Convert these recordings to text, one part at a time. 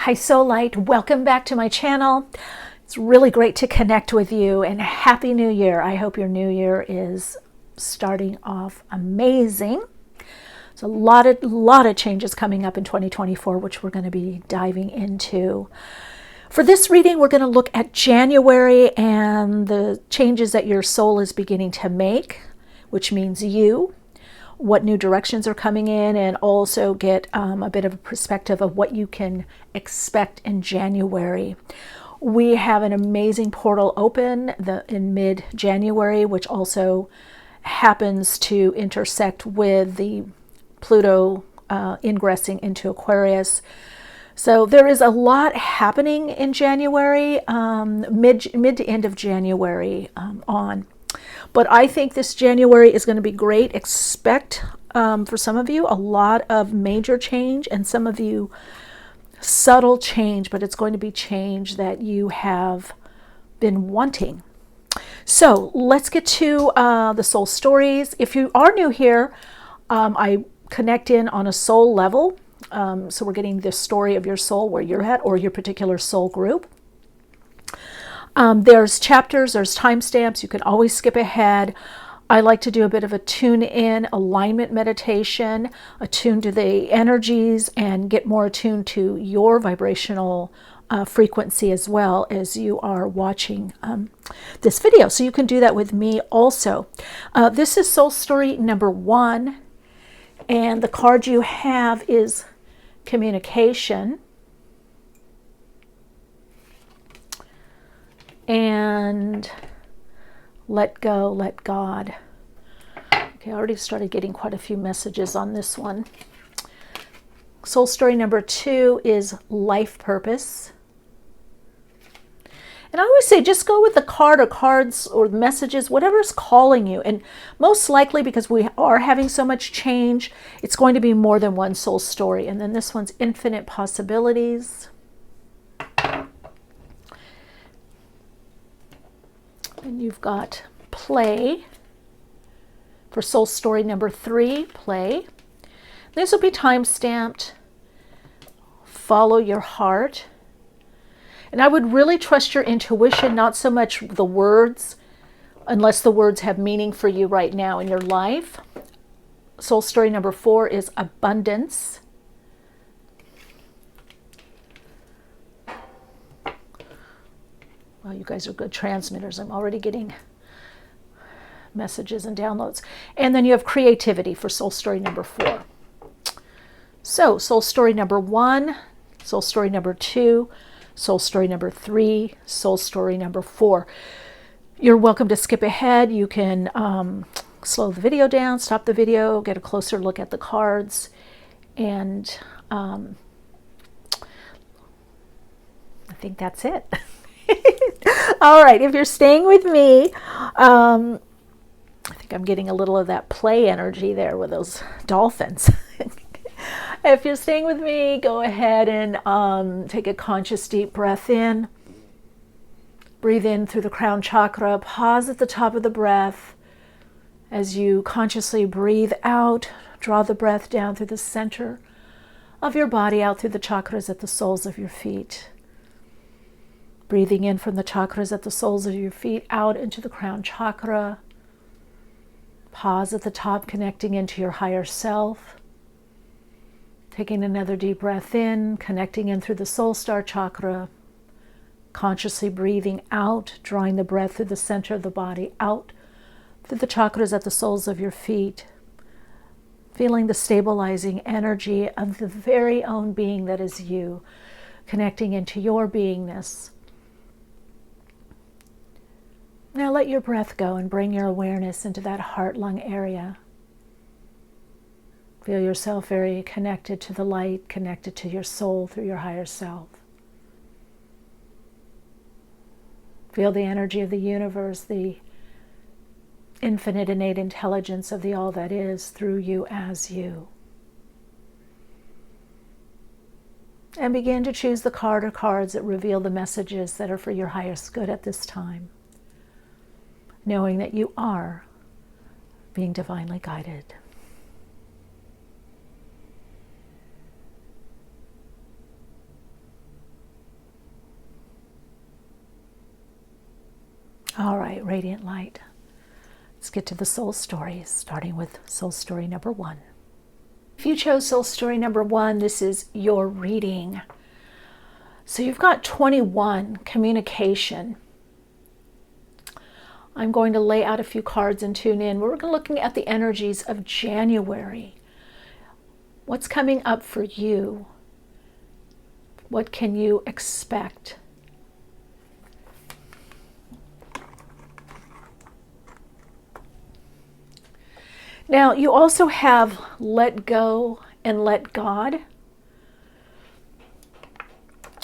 Hi Soul Light, welcome back to my channel. It's really great to connect with you and Happy New Year. I hope your new year is starting off amazing. There's a lot of changes coming up in 2024, which we're going to be diving into. For this reading, we're going to look at January and the changes that your soul is beginning to make, which means you, what new directions are coming in, and also get a bit of a perspective of what you can expect in January. We have an amazing portal open in mid-January, which also happens to intersect with the Pluto ingressing into Aquarius. So there is a lot happening in January, mid to end of January on. But I think this January is going to be great. Expect, for some of you, a lot of major change, and some of you subtle change, but it's going to be change that you have been wanting. So let's get to the soul stories. If you are new here, I connect in on a soul level. So we're getting the story of your soul, where you're at, or your particular soul group. There's chapters, there's timestamps. You can always skip ahead. I like to do a bit of a tune-in alignment meditation, attune to the energies, and get more attuned to your vibrational frequency as well as you are watching this video. So you can do that with me also. This is soul story number 1, and the card you have is communication. And let go, let God. Okay, I already started getting quite a few messages on this one. Soul story number 2 is life purpose. And I always say, just go with the card or cards or messages, whatever's calling you. And most likely, because we are having so much change, it's going to be more than one soul story. And then this one's infinite possibilities. And you've got play for soul story number 3, play. This will be time stamped. Follow your heart. And I would really trust your intuition, not so much the words, unless the words have meaning for you right now in your life. Soul story number 4 is abundance. Well, you guys are good transmitters. I'm already getting messages and downloads. And then you have creativity for soul story number 4. So soul story number 1, soul story number 2, soul story number 3, soul story number 4. You're welcome to skip ahead. You can slow the video down, stop the video, get a closer look at the cards. And I think that's it. All right, if you're staying with me, I think I'm getting a little of that play energy there with those dolphins. If you're staying with me, go ahead and take a conscious deep breath in. Breathe in through the crown chakra. Pause at the top of the breath. As you consciously breathe out, draw the breath down through the center of your body, out through the chakras at the soles of your feet. Breathing in from the chakras at the soles of your feet, out into the crown chakra. Pause at the top, connecting into your higher self. Taking another deep breath in, connecting in through the soul star chakra. Consciously breathing out, drawing the breath through the center of the body, out through the chakras at the soles of your feet. Feeling the stabilizing energy of the very own being that is you, connecting into your beingness. Now let your breath go and bring your awareness into that heart-lung area. Feel yourself very connected to the light, connected to your soul through your higher self. Feel the energy of the universe, the infinite innate intelligence of the all that is through you as you. And begin to choose the card or cards that reveal the messages that are for your highest good at this time, knowing that you are being divinely guided. All right, radiant light. Let's get to the soul stories, starting with soul story number 1. If you chose soul story number 1, this is your reading. So you've got 21, communication. I'm going to lay out a few cards and tune in. We're looking at the energies of January. What's coming up for you? What can you expect? Now, you also have let go and let God.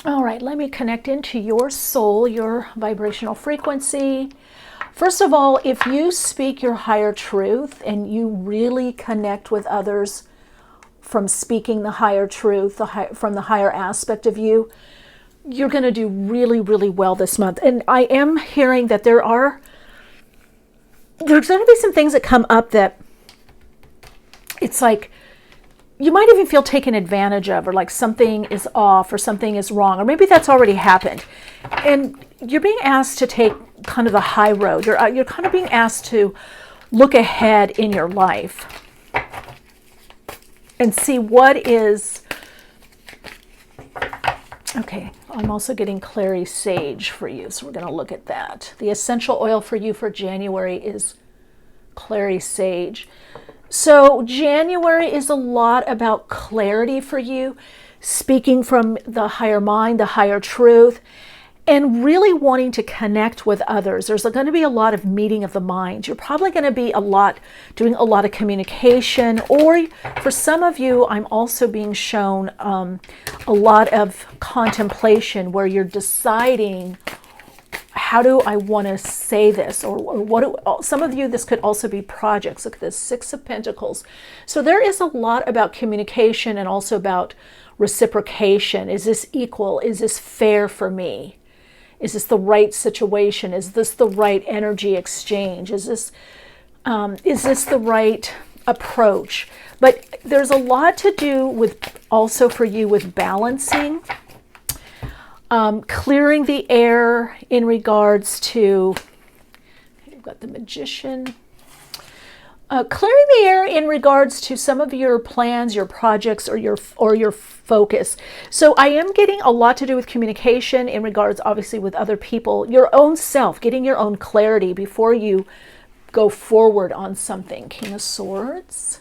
All right, let me connect into your soul, your vibrational frequency. First of all, if you speak your higher truth and you really connect with others from speaking the higher truth, from the higher aspect of you, you're going to do really, really well this month. And I am hearing that there's going to be some things that come up that it's like you might even feel taken advantage of, or like something is off or something is wrong, or maybe that's already happened. And you're being asked to take kind of the high road. You're kind of being asked to look ahead in your life and see what is... Okay, I'm also getting clary sage for you, so we're going to look at that. The essential oil for you for January is clary sage. So January is a lot about clarity for you, speaking from the higher mind, the higher truth, and really wanting to connect with others. There's going to be a lot of meeting of the minds. You're probably going to be doing a lot of communication, or for some of you, I'm also being shown a lot of contemplation where you're deciding, how do I want to say this? Or some of you, this could also be projects. Look at this, 6 of Pentacles. So there is a lot about communication and also about reciprocation. Is this equal? Is this fair for me? Is this the right situation? Is this the right energy exchange? Is this the right approach? But there's a lot to do with, also for you, with balancing. Clearing the air in regards to, you've got the Magician. Clearing the air in regards to some of your plans, your projects, or your focus. So I am getting a lot to do with communication in regards, obviously, with other people, your own self, getting your own clarity before you go forward on something. King of Swords.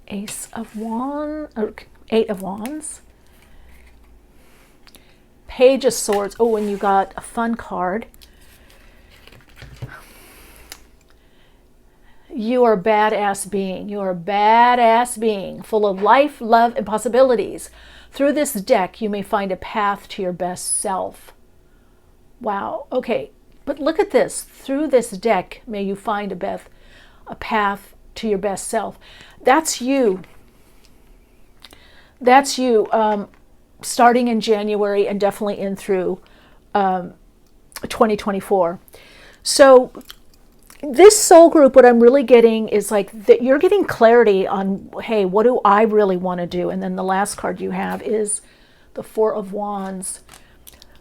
Ace of Wands, or 8 of Wands. Page of Swords. Oh, and you got a fun card. You are a badass being. You are a badass being, full of life, love, and possibilities. Through this deck, you may find a path to your best self. Wow. Okay. But look at this. Through this deck, may you find a path to your best self. That's you. That's you. Starting in January and definitely in through 2024. So this soul group, what I'm really getting is like that you're getting clarity on, hey, what do I really want to do? And then the last card you have is the 4 of Wands.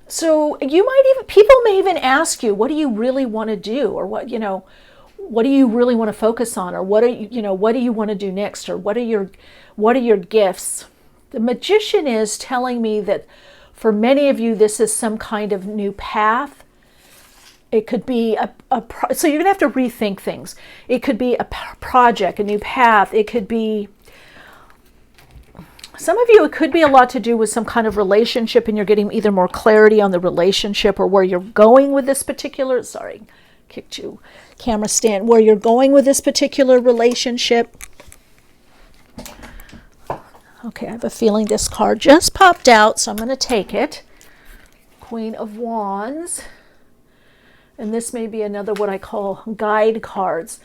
So people may even ask you, what do you really want to do? Or what do you really want to focus on? Or what do you want to do next? Or what are your gifts? The Magician is telling me that for many of you, this is some kind of new path. It could be so you're going to have to rethink things. It could be a project, a new path. It could be, some of you, it could be a lot to do with some kind of relationship, and you're getting either more clarity on the relationship or where you're going with this particular, kicked you, camera stand, where you're going with this particular relationship. Okay, I have a feeling this card just popped out, so I'm going to take it. Queen of Wands. And this may be another what I call guide cards.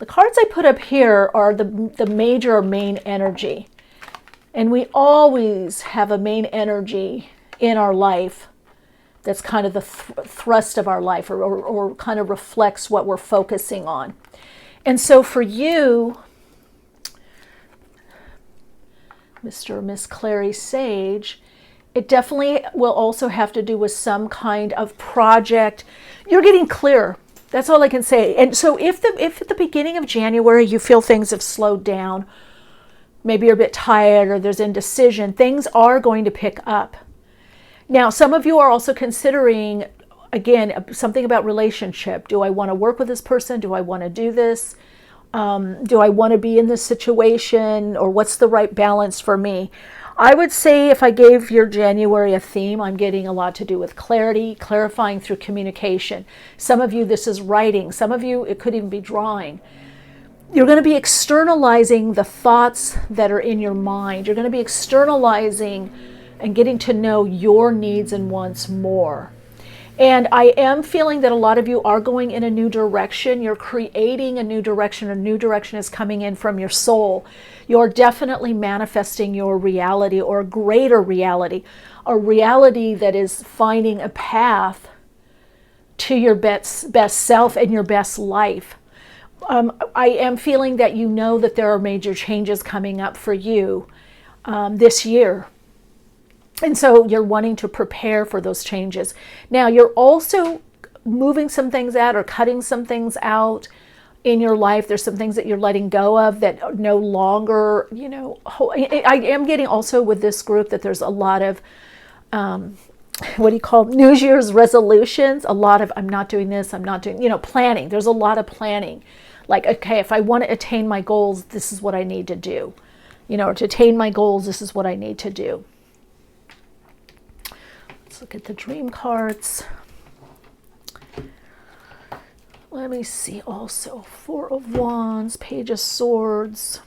The cards I put up here are the major or main energy. And we always have a main energy in our life that's kind of the thrust of our life, or kind of reflects what we're focusing on. And so for you, Mr. or Miss Clary Sage, It definitely will also have to do with some kind of project. You're getting clear. That's all I can say. And so if at the beginning of January you feel things have slowed down, maybe you're a bit tired or there's indecision, things are going to pick up. Now, some of you are also considering, again, something about relationship. Do I want to work with this person? Do I want to do this? Do I want to be in this situation? Or what's the right balance for me? I would say if I gave your January a theme, I'm getting a lot to do with clarity, clarifying through communication. Some of you, this is writing. Some of you, it could even be drawing. You're going to be externalizing the thoughts that are in your mind. You're going to be externalizing and getting to know your needs and wants more. And I am feeling that a lot of you are going in a new direction. You're creating a new direction. A new direction is coming in from your soul. You're definitely manifesting your reality, or a greater reality, a reality that is finding a path to your best self and your best life. I am feeling that you know that there are major changes coming up for you this year. And so you're wanting to prepare for those changes. Now, you're also moving some things out or cutting some things out in your life. There's some things that you're letting go of that are no longer, I am getting also with this group that there's a lot of, New Year's resolutions. A lot of, I'm not doing this, I'm not doing, planning. There's a lot of planning. Like, okay, if I want to attain my goals, this is what I need to do. Or to attain my goals, this is what I need to do. Let's look at the dream cards. Let me see also. Four of Wands, Page of Swords.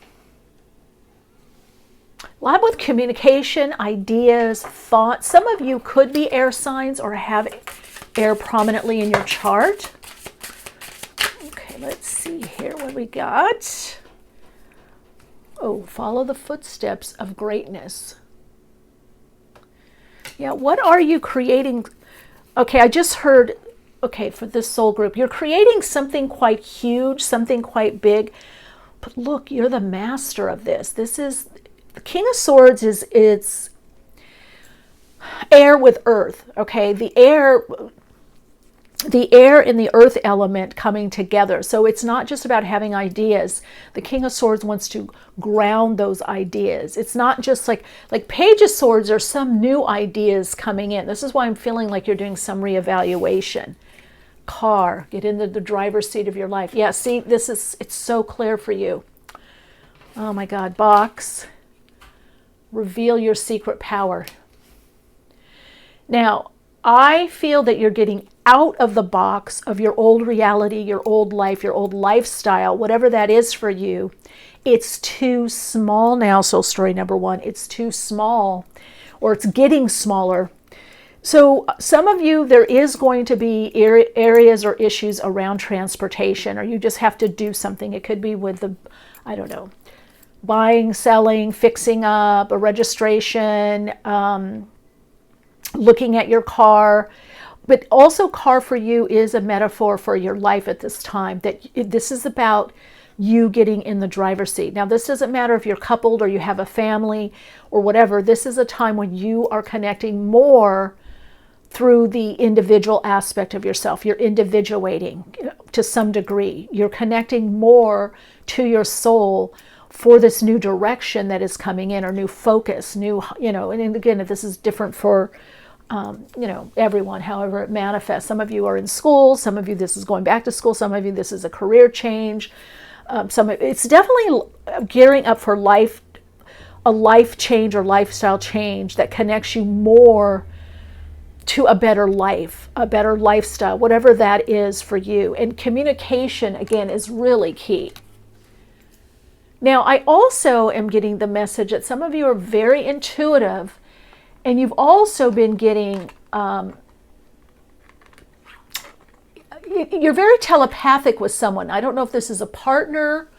A lot with communication, ideas, thoughts. Some of you could be air signs or have air prominently in your chart. Okay, let's see here what we got. Oh, follow the footsteps of greatness. Yeah, what are you creating? Okay, I just heard, for this soul group, you're creating something quite huge, something quite big. But look, you're the master of this. This is, the King of Swords it's air with earth, okay? The air and the earth element coming together. So it's not just about having ideas. The King of Swords wants to ground those ideas. It's not just like Page of Swords are some new ideas coming in. This is why I'm feeling like you're doing some reevaluation. Car, get into the driver's seat of your life. Yeah, see, it's so clear for you. Oh my God, box. Reveal your secret power. Now, I feel that you're getting out of the box of your old reality, your old life, your old lifestyle, whatever that is for you. It's too small now, soul story number one. It's too small, or it's getting smaller. So some of you, there is going to be areas or issues around transportation, or you just have to do something. It could be with buying, selling, fixing up, a registration, looking at your car. But also, car for you is a metaphor for your life at this time, that this is about you getting in the driver's seat. Now, this doesn't matter if you're coupled or you have a family or whatever. This is a time when you are connecting more through the individual aspect of yourself. You're individuating to some degree. You're connecting more to your soul for this new direction that is coming in, or new focus, and again, if this is different for everyone, however it manifests. Some of you are in school, some of you this is going back to school, some of you this is a career change. It's definitely gearing up for a life change or lifestyle change that connects you more to a better life, a better lifestyle, whatever that is for you. And communication, again, is really key. Now, I also am getting the message that some of you are very intuitive, and you've also been getting, you're very telepathic with someone. I don't know if this is a partner,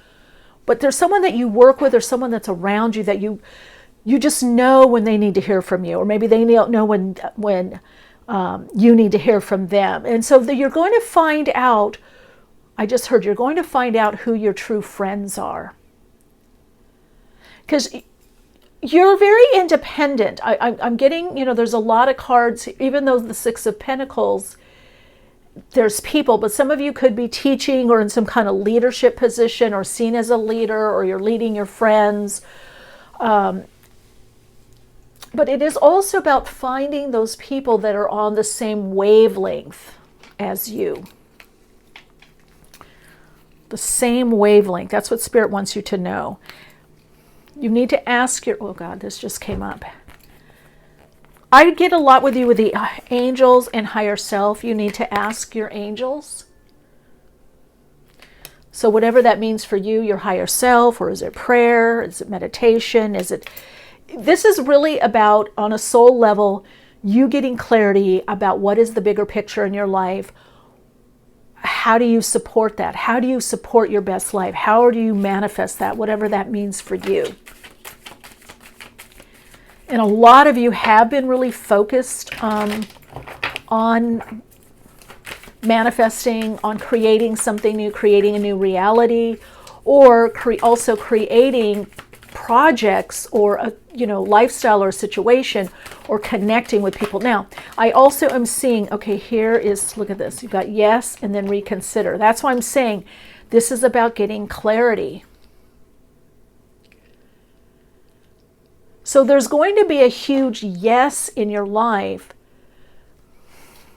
but there's someone that you work with or someone that's around you that you just know when they need to hear from you, or maybe they know when you need to hear from them. And so you're going to find out, I just heard you're going to find out who your true friends are. Because You're very independent. I'm getting, there's a lot of cards, even though the Six of Pentacles, there's people, but some of you could be teaching or in some kind of leadership position or seen as a leader, or you're leading your friends. But it is also about finding those people that are on the same wavelength as you. The same wavelength. That's what Spirit wants you to know. You need to ask your, oh God, this just came up. I get a lot with you with the angels and higher self. You need to ask your angels. So whatever that means for you, your higher self, or is it prayer? Is it meditation? This is really about, on a soul level, you getting clarity about what is the bigger picture in your life. How do you support that? How do you support your best life? How do you manifest that? Whatever that means for you. And a lot of you have been really focused on manifesting, on creating something new, creating a new reality, or also creating projects or a lifestyle or a situation, or connecting with people. Now, I also am seeing, okay, here is, look at this. You've got yes and then reconsider. That's why I'm saying this is about getting clarity. So there's going to be a huge yes in your life.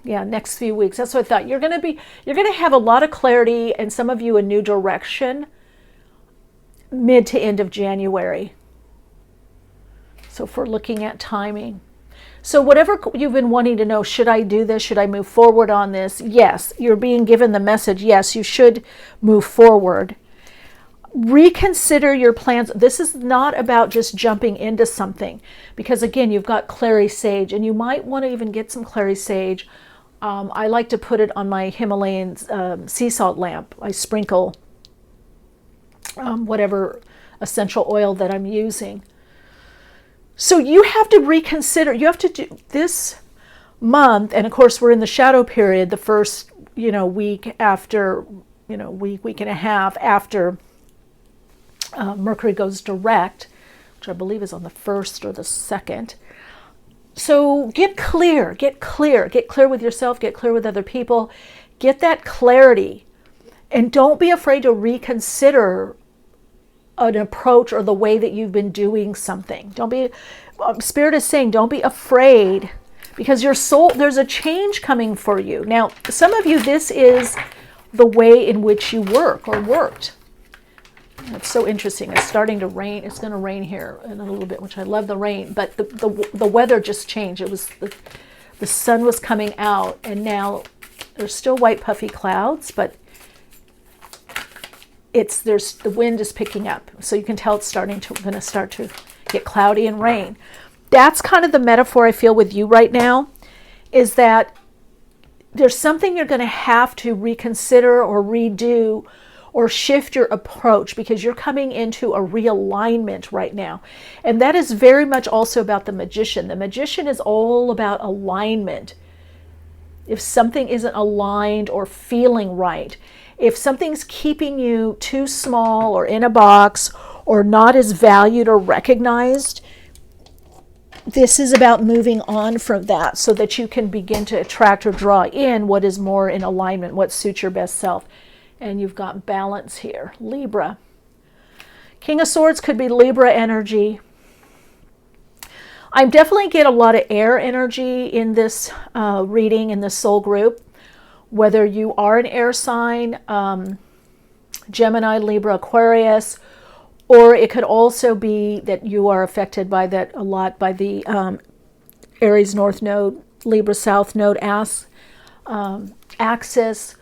Yeah, next few weeks. That's what I thought. You're going to have a lot of clarity, and some of you a new direction mid to end of January. So if we're looking at timing. So whatever you've been wanting to know, should I do this? Should I move forward on this? Yes, you're being given the message. Yes, you should move forward. Reconsider your plans. This is not about just jumping into something, because again, you've got clary sage, and you might want to even get some clary sage. I like to put it on my Himalayan sea salt lamp. I sprinkle whatever essential oil that I'm using. So you have to reconsider. You have to do this month, and of course we're in the shadow period, the first week after, week and a half after Mercury goes direct, which I believe is on the 1st or the 2nd. So get clear with yourself, get clear with other people, get that clarity, and don't be afraid to reconsider an approach or the way that you've been doing something. Spirit is saying, don't be afraid, because your soul, there's a change coming for you. Now, some of you, this is the way in which you work or worked. It's so interesting. It's starting to rain. It's going to rain here in a little bit, which I love the rain. But the weather just changed. It was the sun was coming out, and now there's still white puffy clouds, but the wind is picking up. So you can tell it's going to start to get cloudy and rain. That's kind of the metaphor I feel with you right now, is that there's something you're going to have to reconsider or redo, or shift your approach, because you're coming into a realignment right now. And that is very much also about the magician. The magician is all about alignment. If something isn't aligned or feeling right, if something's keeping you too small or in a box or not as valued or recognized, this is about moving on from that so that you can begin to attract or draw in what is more in alignment, what suits your best self. And you've got balance here. Libra. King of Swords could be Libra energy. I definitely get a lot of air energy in this reading, in this soul group. Whether you are an air sign, Gemini, Libra, Aquarius, or it could also be that you are affected by that a lot by the Aries North Node, Libra South Node axis.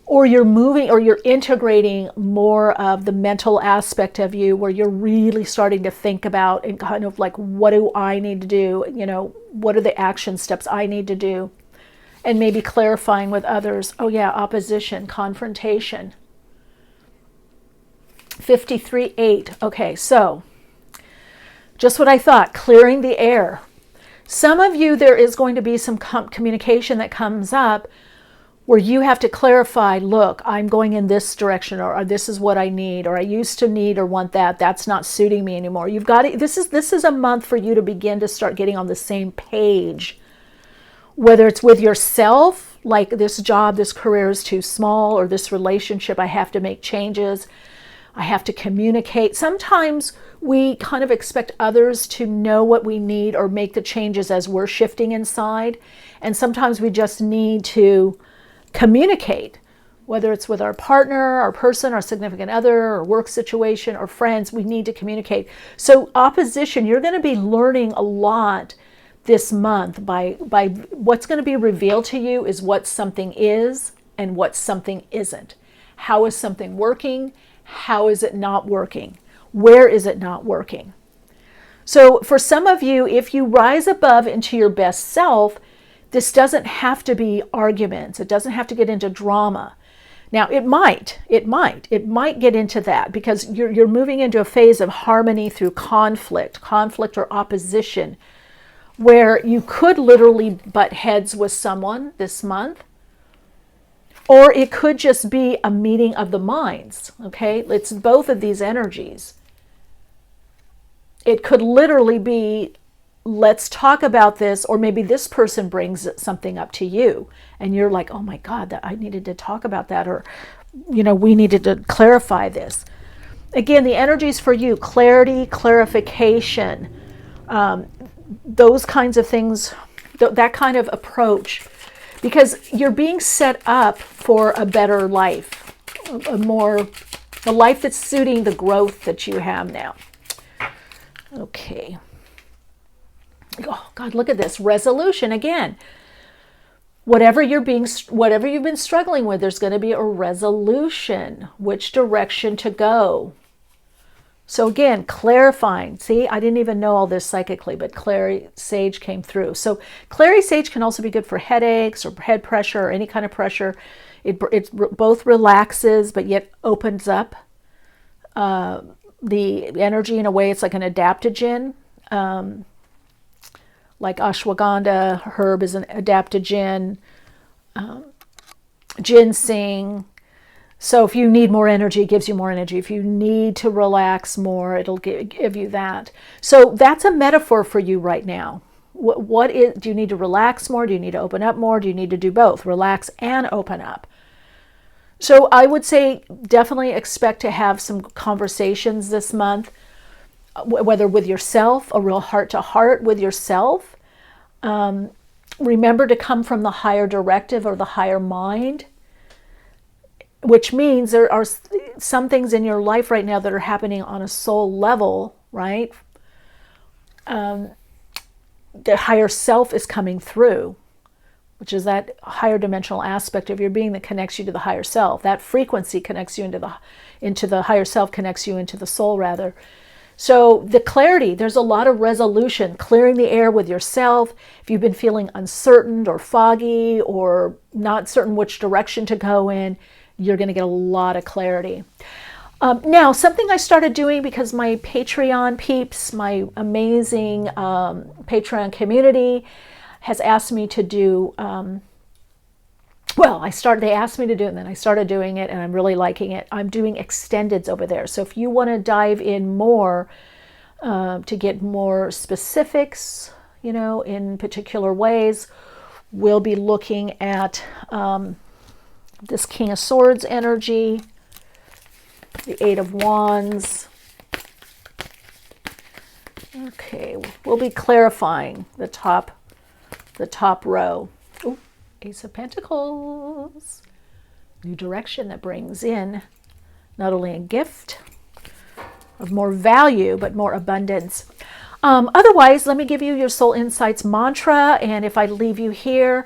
Or you're moving, or you're integrating more of the mental aspect of you, where you're really starting to think about and kind of like, what do I need to do? What are the action steps I need to do? And maybe clarifying with others. Oh yeah, opposition, confrontation. 53-8. Okay, so just what I thought, clearing the air. Some of you, there is going to be some communication that comes up where you have to clarify, look, I'm going in this direction, or this is what I need, or I used to need or want that. That's not suiting me anymore. You've got to, this is a month for you to begin to start getting on the same page, whether it's with yourself, like this job, this career is too small, or this relationship, I have to make changes. I have to communicate. Sometimes we kind of expect others to know what we need or make the changes as we're shifting inside. And sometimes we just need to communicate, whether it's with our partner, our person, our significant other, or work situation, or friends. We need to communicate. So opposition, you're going to be learning a lot this month by what's going to be revealed to you is what something is and what something isn't. How is something working? How is it not working? Where is it not working? So for some of you, if you rise above into your best self, this doesn't have to be arguments. It doesn't have to get into drama. Now, it might get into that because you're moving into a phase of harmony through conflict or opposition, where you could literally butt heads with someone this month, or it could just be a meeting of the minds, okay? It's both of these energies. It could literally be, let's talk about this, or maybe this person brings something up to you, and you're like, oh my God, that I needed to talk about that, or, we needed to clarify this. Again, the energies for you, clarity, clarification, those kinds of things, that kind of approach, because you're being set up for a better life, a life that's suiting the growth that you have now. Okay. Oh God, look at this resolution again. Whatever you've been struggling with, there's going to be a resolution, which direction to go. So again, clarifying. See, I didn't even know all this psychically, but Clary Sage came through. So Clary Sage can also be good for headaches or head pressure or any kind of pressure. It both relaxes, but yet opens up the energy in a way. It's like an adaptogen. Like ashwagandha herb is an adaptogen. Ginseng. So if you need more energy, it gives you more energy. If you need to relax more, it'll give you that. So that's a metaphor for you right now. Do you need to relax more? Do you need to open up more? Do you need to do both? Relax and open up. So I would say definitely expect to have some conversations this month, whether with yourself, a real heart-to-heart with yourself. Remember to come from the higher directive or the higher mind, which means there are some things in your life right now that are happening on a soul level, right? The higher self is coming through, which is that higher dimensional aspect of your being that connects you to the higher self. That frequency connects you into the higher self, connects you into the soul, rather. So the clarity, there's a lot of resolution, clearing the air with yourself. If you've been feeling uncertain or foggy or not certain which direction to go in, you're going to get a lot of clarity. Now, something I started doing because my Patreon peeps, my amazing Patreon community has asked me to do, they asked me to do it, and then I started doing it, and I'm really liking it. I'm doing extendeds over there. So if you want to dive in more to get more specifics, in particular ways, we'll be looking at this King of Swords energy, the Eight of Wands. Okay, we'll be clarifying the top row. Ooh, Ace of Pentacles. New direction that brings in not only a gift of more value, but more abundance. Otherwise, let me give you your Soul Insights mantra, and if I leave you here,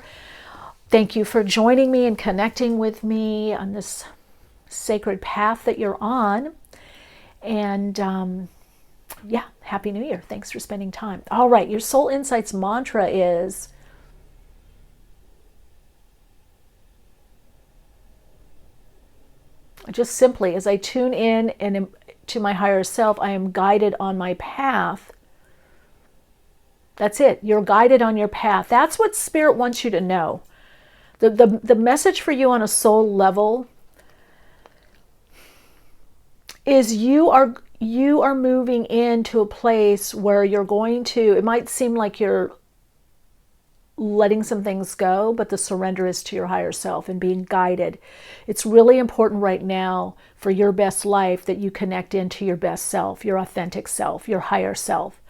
thank you for joining me and connecting with me on this sacred path that you're on. And Happy New Year. Thanks for spending time. All right, your Soul Insights mantra is, just simply, as I tune in and to my higher self, I am guided on my path. That's it. You're guided on your path. That's what Spirit wants you to know. The message for you on a soul level is you are moving into a place where you're going to, it might seem like you're letting some things go, but the surrender is to your higher self and being guided. It's really important right now for your best life that you connect into your best self, your authentic self, your higher self.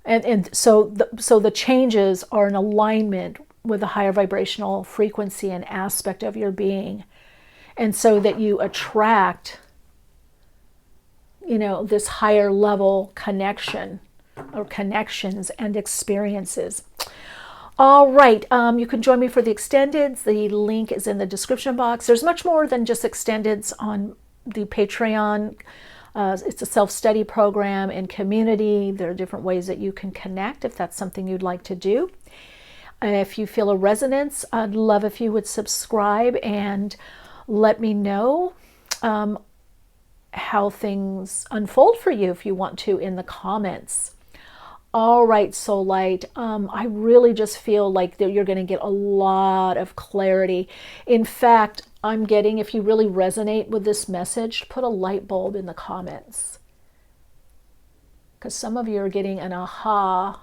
And so the changes are in alignment with a higher vibrational frequency and aspect of your being. And so that you attract, this higher level connection or connections and experiences. All right, you can join me for the extendeds. The link is in the description box. There's much more than just extendeds on the Patreon. It's a self-study program and community. There are different ways that you can connect if that's something you'd like to do. If you feel a resonance, I'd love if you would subscribe and let me know how things unfold for you if you want to in the comments. All right, Soul Light, I really just feel like that you're going to get a lot of clarity. In fact, I'm getting, if you really resonate with this message, put a light bulb in the comments. Because some of you are getting an aha,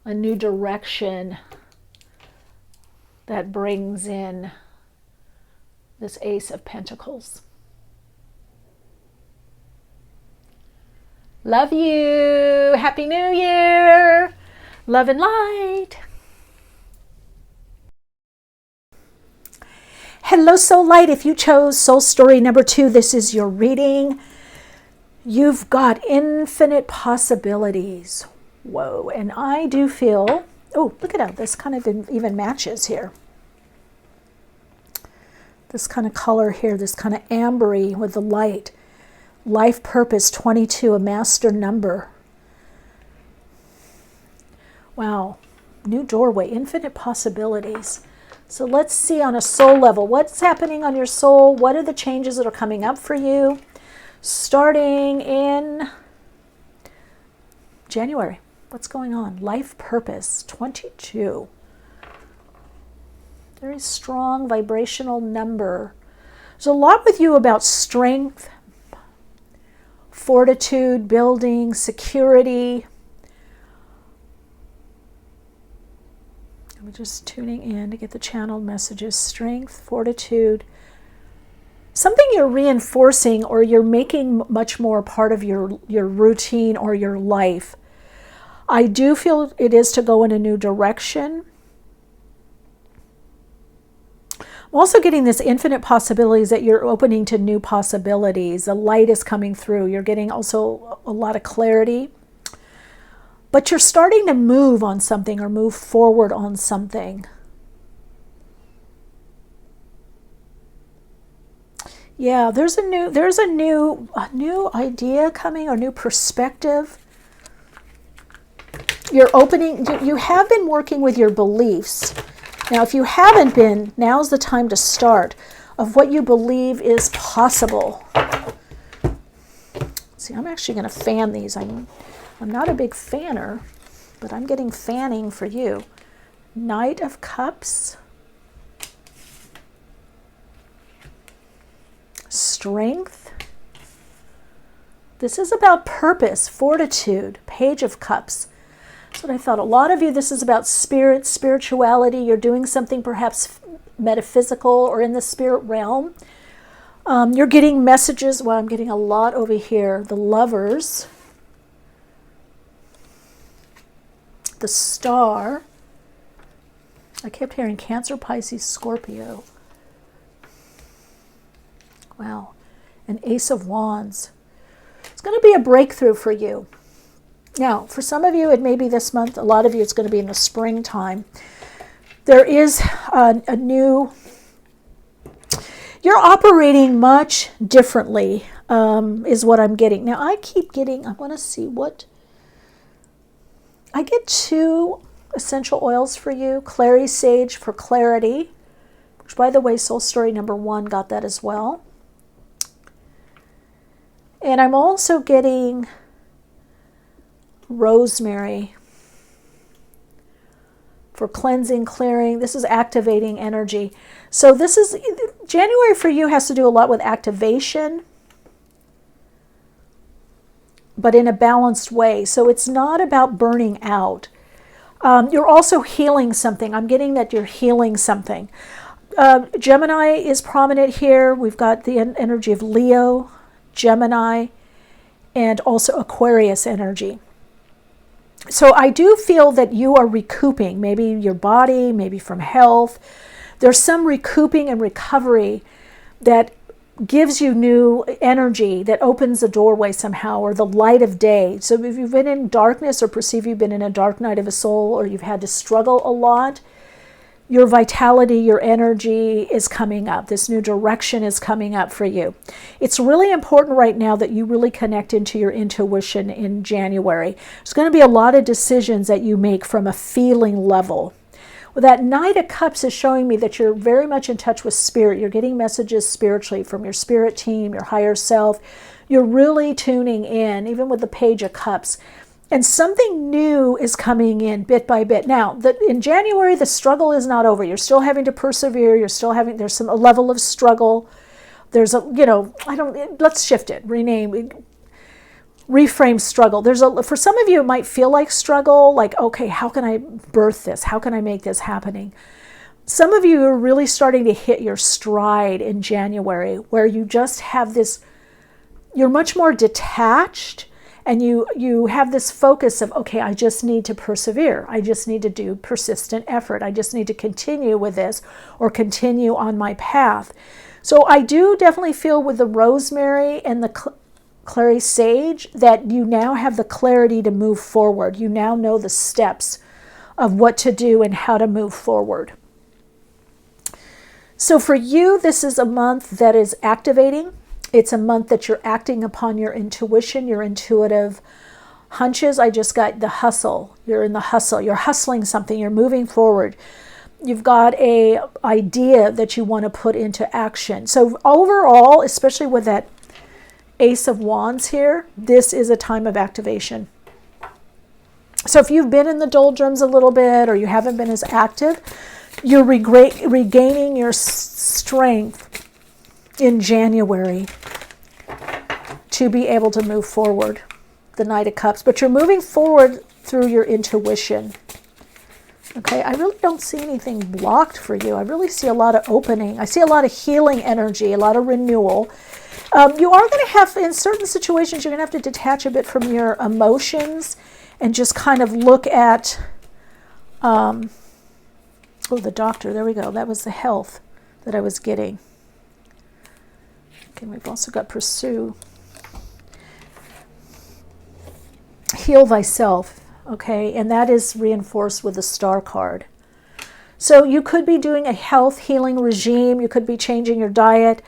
a new direction that brings in this Ace of Pentacles. Love you. Happy New Year. Love and light. Hello, Soul Light. If you chose Soul Story number 2, this is your reading. You've got infinite possibilities. Whoa. And I do feel, oh, look at how this kind of even matches here. This kind of color here, this kind of ambery with the light. Life purpose 22, a master number. Wow. New doorway, infinite possibilities. So let's see on a soul level, what's happening on your soul? What are the changes that are coming up for you? Starting in January. What's going on? Life purpose 22. Very strong vibrational number. There's a lot with you about strength, fortitude, building, security. I'm just tuning in to get the channeled messages. Strength, fortitude. Something you're reinforcing or you're making much more part of your routine or your life. I do feel it is to go in a new direction. I'm also getting this infinite possibilities that you're opening to new possibilities. The light is coming through. You're getting also a lot of clarity. But you're starting to move on something or move forward on something. Yeah, there's a new idea coming or new perspective. You're opening, you have been working with your beliefs. Now, if you haven't been, now's the time to start of what you believe is possible. See, I'm actually going to fan these. I'm not a big fanner, but I'm getting fanning for you. Knight of Cups. Strength. This is about purpose, fortitude. Page of Cups. That's what I thought. A lot of you, this is about spirit, spirituality. You're doing something perhaps metaphysical or in the spirit realm. You're getting messages. Well, I'm getting a lot over here. The Lovers. The Star. I kept hearing Cancer, Pisces, Scorpio. Wow. An Ace of Wands. It's going to be a breakthrough for you. Now, for some of you, it may be this month. A lot of you, it's going to be in the springtime. There is a new... You're operating much differently, is what I'm getting. Now, I keep getting... I want to see what... I get 2 essential oils for you. Clary Sage for clarity, which, by the way, Soul Story number 1 got that as well. And I'm also getting rosemary for cleansing, clearing. This is activating energy. So this is, January for you has to do a lot with activation, but in a balanced way. So it's not about burning out. You're also healing something. I'm getting that you're healing something. Gemini is prominent here. We've got the energy of Leo, Gemini, and also Aquarius energy. So I do feel that you are recouping, maybe your body, maybe from health. There's some recouping and recovery that gives you new energy, that opens a doorway somehow, or the light of day. So if you've been in darkness or perceive you've been in a dark night of a soul, or you've had to struggle a lot, your vitality, your energy is coming up. This new direction is coming up for you. It's really important right now that you really connect into your intuition in January. There's going to be a lot of decisions that you make from a feeling level. Well, that Knight of Cups is showing me that you're very much in touch with spirit. You're getting messages spiritually from your spirit team, your higher self. You're really tuning in, even with the Page of Cups. And something new is coming in bit by bit. Now, in January, the struggle is not over. You're still having to persevere. There's a level of struggle. There's let's shift it, reframe struggle. For some of you, it might feel like struggle, like, okay, how can I birth this? How can I make this happening? Some of you are really starting to hit your stride in January, where you just have this, you're much more detached. And you have this focus of, okay, I just need to persevere. I just need to do persistent effort. I just need to continue with this, or continue on my path. So I do definitely feel with the rosemary and the clary sage that you now have the clarity to move forward. You now know the steps of what to do and how to move forward. So for you, this is a month that is activating. It's a month that you're acting upon your intuition, your intuitive hunches. I just got the hustle. You're in the hustle. You're hustling something. You're moving forward. You've got an idea that you want to put into action. So overall, especially with that Ace of Wands here, this is a time of activation. So if you've been in the doldrums a little bit, or you haven't been as active, you're regaining your strength in January to be able to move forward, the Knight of Cups. But you're moving forward through your intuition. Okay, I really don't see anything blocked for you. I really see a lot of opening. I see a lot of healing energy, a lot of renewal. You are going to have, in certain situations, you're going to have to detach a bit from your emotions and just kind of look at, the doctor, there we go. That was the health that I was getting. Okay, we've also got pursue. Heal thyself, okay? And that is reinforced with the Star card. So you could be doing a health healing regime. You could be changing your diet.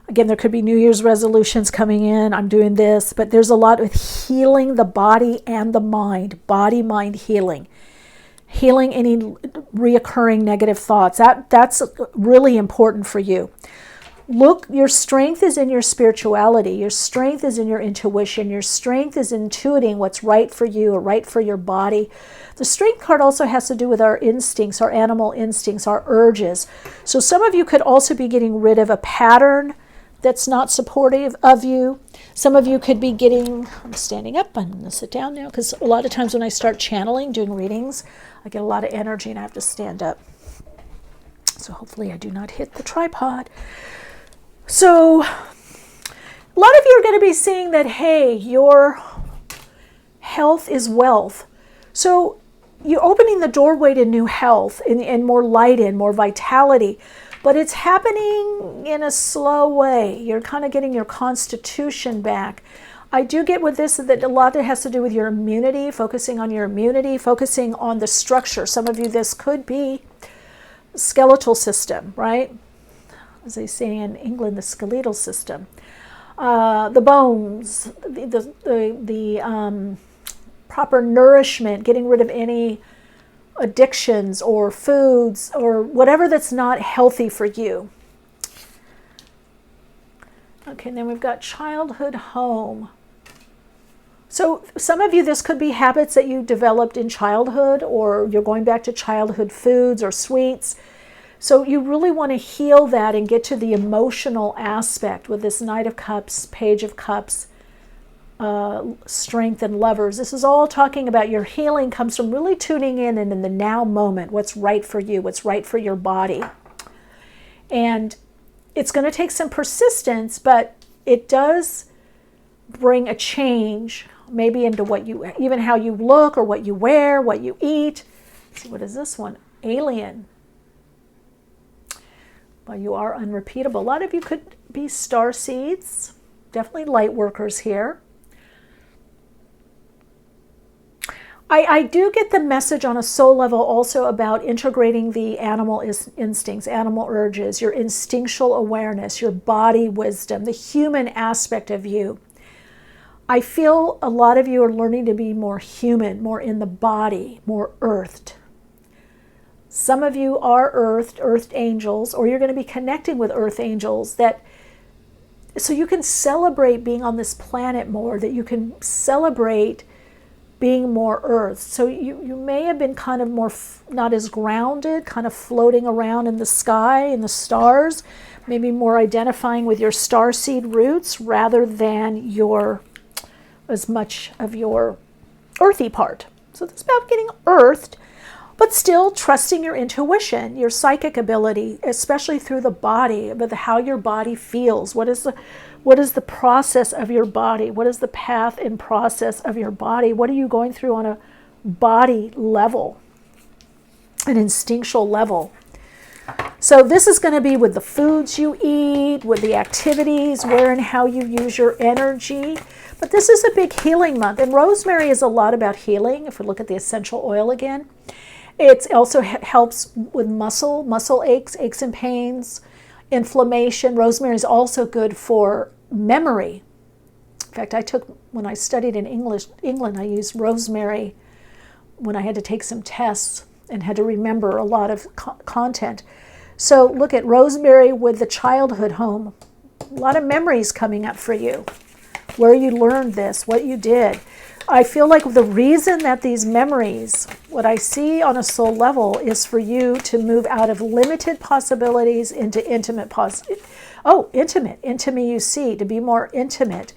Again, there could be New Year's resolutions coming in. I'm doing this. But there's a lot with healing the body and the mind. Body-mind healing. Healing any reoccurring negative thoughts. That's really important for you. Look, your strength is in your spirituality. Your strength is in your intuition. Your strength is intuiting what's right for you or right for your body. The Strength card also has to do with our instincts, our animal instincts, our urges. So some of you could also be getting rid of a pattern that's not supportive of you. Some of you could be getting, I'm standing up, I'm going to sit down now, because a lot of times when I start channeling, doing readings, I get a lot of energy and I have to stand up. So hopefully I do not hit the tripod. So a lot of you are going to be seeing that, hey, your health is wealth. So you're opening the doorway to new health and more light in, more vitality. But it's happening in a slow way. You're kind of getting your constitution back. I do get with this that a lot of it has to do with your immunity, focusing on your immunity, focusing on the structure. Some of you, this could be skeletal system, right? As they say in England, the skeletal system. The bones, the proper nourishment, getting rid of any addictions or foods or whatever that's not healthy for you. Okay, and then we've got childhood home. So some of you, this could be habits that you developed in childhood, or you're going back to childhood foods or sweets. So you really want to heal that and get to the emotional aspect with this Knight of Cups, Page of Cups, Strength and Lovers. This is all talking about your healing comes from really tuning in and in the now moment, what's right for you, what's right for your body. And it's going to take some persistence, but it does bring a change, maybe into what you, even how you look or what you wear, what you eat. Let's see, what is this one? Alien. Well, you are unrepeatable. A lot of you could be star seeds, definitely light workers here. I do get the message on a soul level also about integrating the animal instincts, animal urges, your instinctual awareness, your body wisdom, the human aspect of you. I feel a lot of you are learning to be more human, more in the body, more earthed. Some of you are earthed angels, or you're going to be connecting with earth angels, that so you can celebrate being on this planet more, that you can celebrate being more earth. So you may have been kind of more not as grounded, kind of floating around in the sky, in the stars, maybe more identifying with your starseed roots rather than as much of your earthy part. So it's about getting earthed, but still trusting your intuition, your psychic ability, especially through the body, but how your body feels. What is the process of your body? What is the path and process of your body? What are you going through on a body level, an instinctual level? So this is going to be with the foods you eat, with the activities, where and how you use your energy. But this is a big healing month. And rosemary is a lot about healing. If we look at the essential oil again, it also helps with muscle aches and pains, inflammation. Rosemary is also good for memory. In fact, when I studied in England, I used rosemary when I had to take some tests and had to remember a lot of content. So look at rosemary with the childhood home. A lot of memories coming up for you, where you learned this, what you did. I feel like the reason that these memories, what I see on a soul level, is for you to move out of limited possibilities into intimate intimacy, to be more intimate,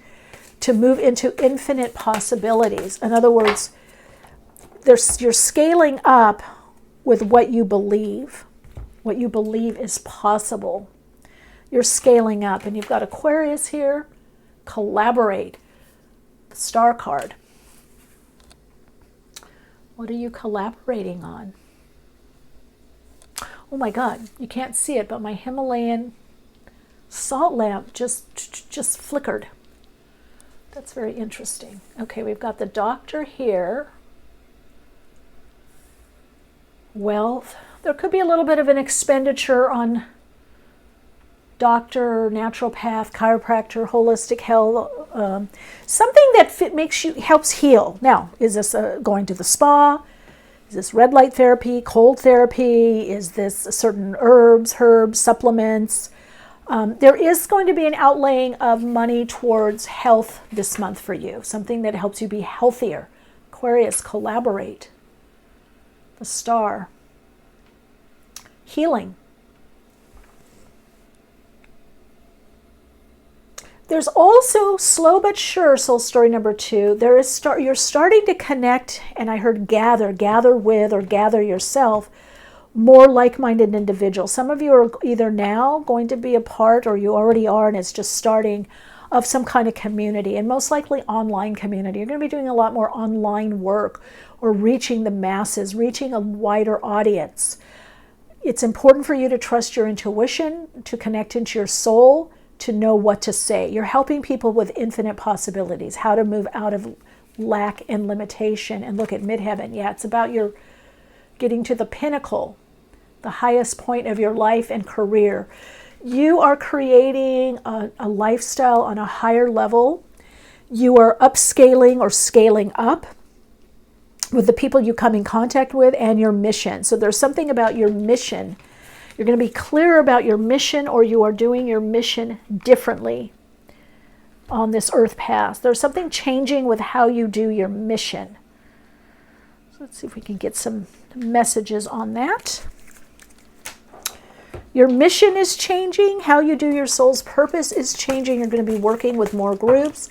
to move into infinite possibilities. In other words, you're scaling up with what you believe is possible. You're scaling up, and you've got Aquarius here. Collaborate, the star card. What are you collaborating on? Oh my God, you can't see it, but my Himalayan salt lamp just flickered. That's very interesting. Okay, we've got the Doctor here. Wealth. There could be a little bit of an expenditure on doctor, naturopath, chiropractor, holistic health, something that helps heal. Now, is this going to the spa? Is this red light therapy, cold therapy? Is this certain herbs, supplements? There is going to be an outlaying of money towards health this month for you, something that helps you be healthier. Aquarius, collaborate. The star. Healing. There's also, slow but sure, soul story number 2, you're starting to connect, and I heard gather with, or gather yourself, more like-minded individuals. Some of you are either now going to be a part, or you already are, and it's just starting, of some kind of community, and most likely online community. You're going to be doing a lot more online work, or reaching the masses, reaching a wider audience. It's important for you to trust your intuition, to connect into your soul, to know what to say. You're helping people with infinite possibilities, how to move out of lack and limitation. And look at midheaven. Yeah, it's about your getting to the pinnacle, the highest point of your life and career. You are creating a lifestyle on a higher level. You are upscaling or scaling up with the people you come in contact with and your mission. So there's something about your mission. You're going to be clear about your mission, or you are doing your mission differently. on this earth path. There's something changing with how you do your mission. So let's see if we can get some messages on that. Your mission is changing. How you do your soul's purpose is changing. You're going to be working with more groups.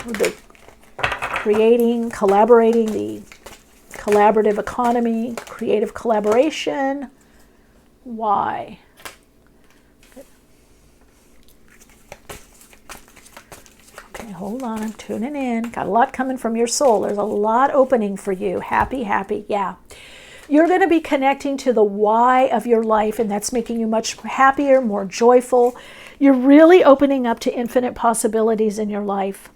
The creating, collaborating, the collaborative economy, creative collaboration. Why? Okay, hold on. I'm tuning in. Got a lot coming from your soul. There's a lot opening for you. Happy, happy. Yeah. You're going to be connecting to the why of your life, and that's making you much happier, more joyful. You're really opening up to infinite possibilities in your life.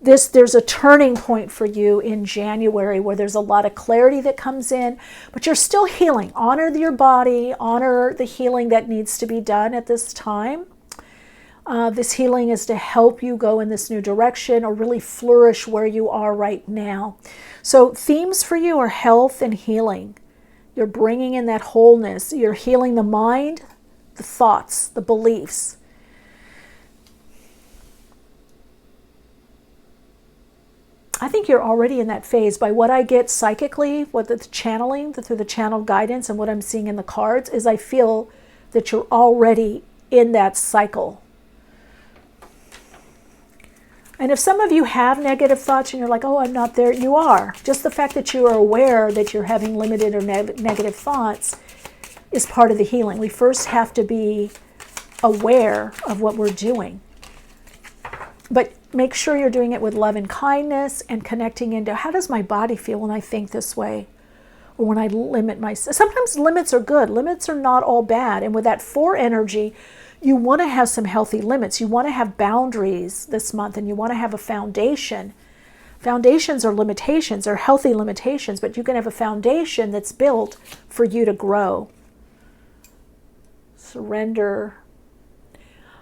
There's a turning point for you in January where there's a lot of clarity that comes in, but you're still healing. Honor your body, honor the healing that needs to be done at this time. This healing is to help you go in this new direction or really flourish where you are right now. So themes for you are health and healing. You're bringing in that wholeness. You're healing the mind, the thoughts, the beliefs. I think you're already in that phase. By what I get psychically, what the channeling, through the channel guidance and what I'm seeing in the cards, is I feel that you're already in that cycle. And if some of you have negative thoughts and you're like, oh, I'm not there, you are. Just the fact that you are aware that you're having limited or negative thoughts is part of the healing. We first have to be aware of what we're doing. But make sure you're doing it with love and kindness and connecting into how does my body feel when I think this way or when I limit myself. Sometimes limits are good. Limits are not all bad. And with that 4 energy, you want to have some healthy limits. You want to have boundaries this month, and you want to have a foundation. Foundations are limitations, are healthy limitations, but you can have a foundation that's built for you to grow. Surrender.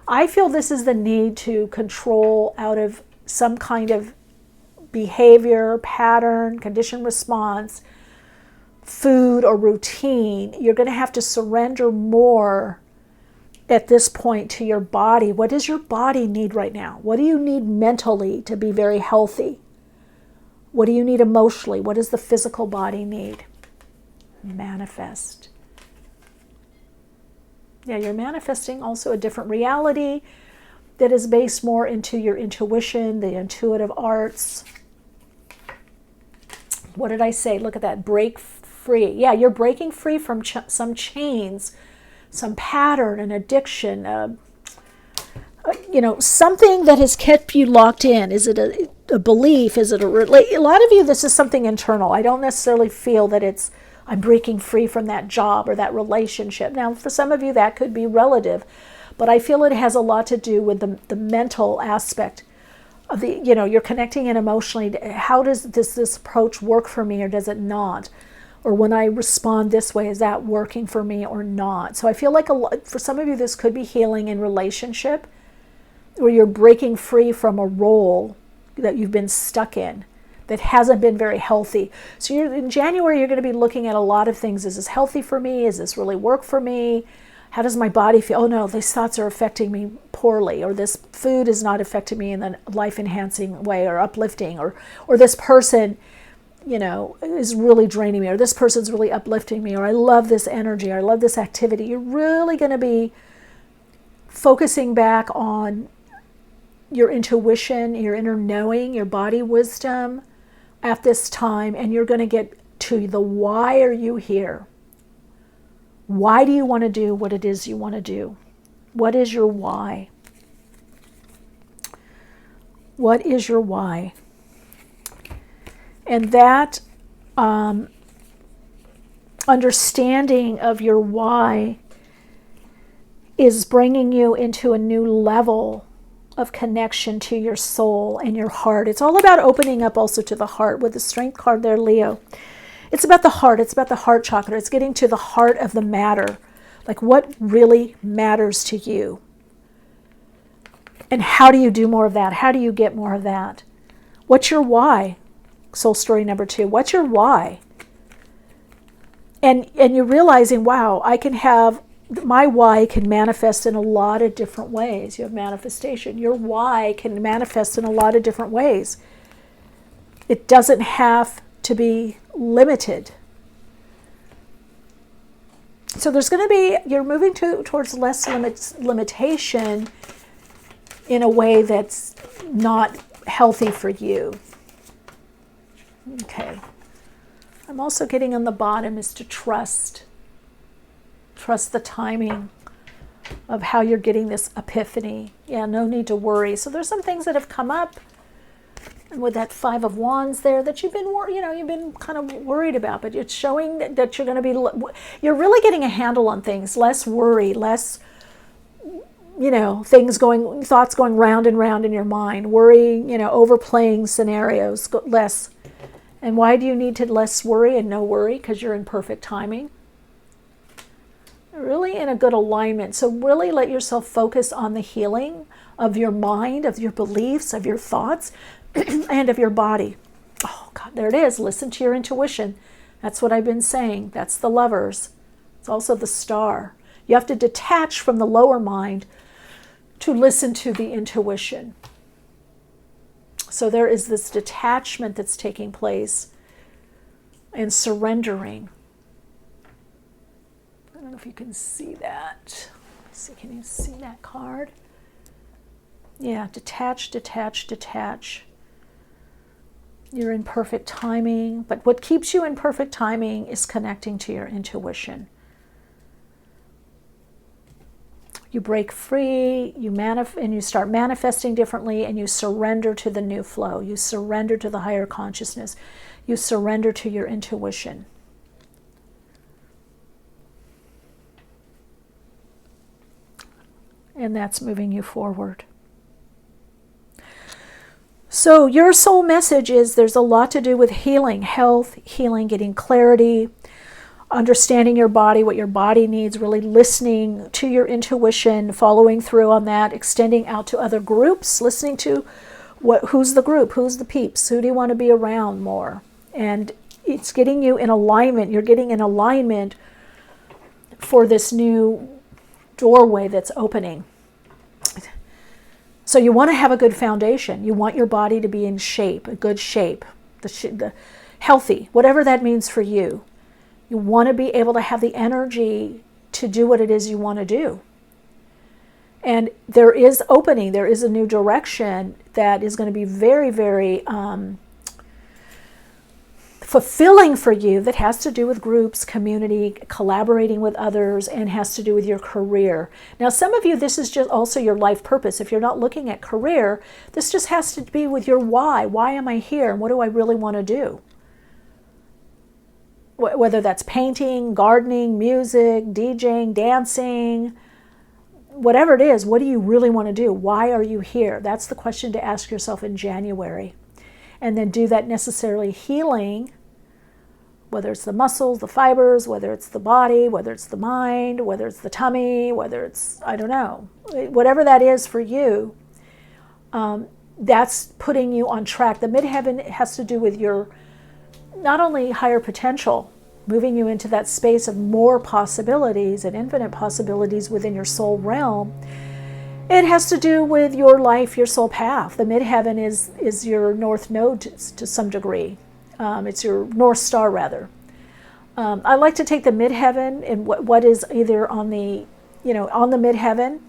I feel this is the need to control out of some kind of behavior, pattern, condition response, food or routine. You're going to have to surrender more at this point to your body. What does your body need right now? What do you need mentally to be very healthy? What do you need emotionally? What does the physical body need? Manifest. Yeah, you're manifesting also a different reality that is based more into your intuition, the intuitive arts. What did I say? Look at that. Break free. Yeah, you're breaking free from some chains, some pattern, an addiction, something that has kept you locked in. Is it a belief? Is it a lot of you, this is something internal. I don't necessarily feel that it's, I'm breaking free from that job or that relationship. Now, for some of you, that could be relative, but I feel it has a lot to do with the mental aspect of the, you're connecting in emotionally. How does this approach work for me, or does it not? Or when I respond this way, is that working for me or not? So I feel like for some of you, this could be healing in relationship, where you're breaking free from a role that you've been stuck in that hasn't been very healthy. So in January, you're going to be looking at a lot of things. Is this healthy for me? Is this really work for me? How does my body feel? Oh no, these thoughts are affecting me poorly, or this food is not affecting me in a life-enhancing way or uplifting, or this person is really draining me, or this person's really uplifting me, or I love this energy, or I love this activity. You're really going to be focusing back on your intuition, your inner knowing, your body wisdom at this time, and you're going to get to the why are you here? Why do you want to do what it is you want to do? What is your why? What is your why? And that understanding of your why is bringing you into a new level of connection to your soul and your heart. It's all about opening up also to the heart with the Strength card there, Leo. It's about the heart. It's about the heart chakra. It's getting to the heart of the matter. Like, what really matters to you? And how do you do more of that? How do you get more of that? What's your why? Soul story number 2. What's your why? And you're realizing, wow, I can have my why can manifest in a lot of different ways. You have manifestation. Your why can manifest in a lot of different ways. It doesn't have to be limited. So there's going to be, you're moving towards less limitation in a way that's not healthy for you. Okay. I'm also getting on the bottom is to trust. Trust the timing of how you're getting this epiphany. Yeah, no need to worry. So there's some things that have come up, and with that Five of Wands there, that you've been, you've been kind of worried about, but it's showing that you're going to be, you're really getting a handle on things, less worry, less, thoughts going round and round in your mind, worry, overplaying scenarios, less. And why do you need to less worry and no worry? Because you're in perfect timing. Really in a good alignment. So really let yourself focus on the healing of your mind, of your beliefs, of your thoughts, and of your body. Oh God, there it is. Listen to your intuition. That's what I've been saying. That's the Lovers. It's also the Star. You have to detach from the lower mind to listen to the intuition. So there is this detachment that's taking place and surrendering. I don't know if you can see that. Let's see, can you see that card? Yeah, detach, detach, detach. You're in perfect timing, but what keeps you in perfect timing is connecting to your intuition. You break free, and you start manifesting differently, and you surrender to the new flow. You surrender to the higher consciousness. You surrender to your intuition. And that's moving you forward. So your soul message is there's a lot to do with healing, health, healing, getting clarity, understanding your body, what your body needs, really listening to your intuition, following through on that, extending out to other groups, listening to who's the group, who's the peeps, who do you want to be around more? And it's getting you in alignment. You're getting in alignment for this new doorway that's opening. So you want to have a good foundation. You want your body to be in shape, a good shape, the healthy, whatever that means for you. You want to be able to have the energy to do what it is you want to do. And there is opening, there is a new direction that is going to be very, very fulfilling for you, that has to do with groups, community, collaborating with others, and has to do with your career. Now, some of you, this is just also your life purpose. If you're not looking at career, this just has to be with your why. Why am I here, and what do I really want to do? Whether that's painting, gardening, music, DJing, dancing, whatever it is, what do you really want to do? Why are you here? That's the question to ask yourself in January. And then do that necessarily healing, whether it's the muscles, the fibers, whether it's the body, whether it's the mind, whether it's the tummy, whether it's, I don't know, whatever that is for you, that's putting you on track. The midheaven has to do with your not only higher potential, moving you into that space of more possibilities and infinite possibilities within your soul realm. It has to do with your life, your soul path. The midheaven is your north node to some degree. It's your north star, rather. I like to take the midheaven and what is either on the, on the midheaven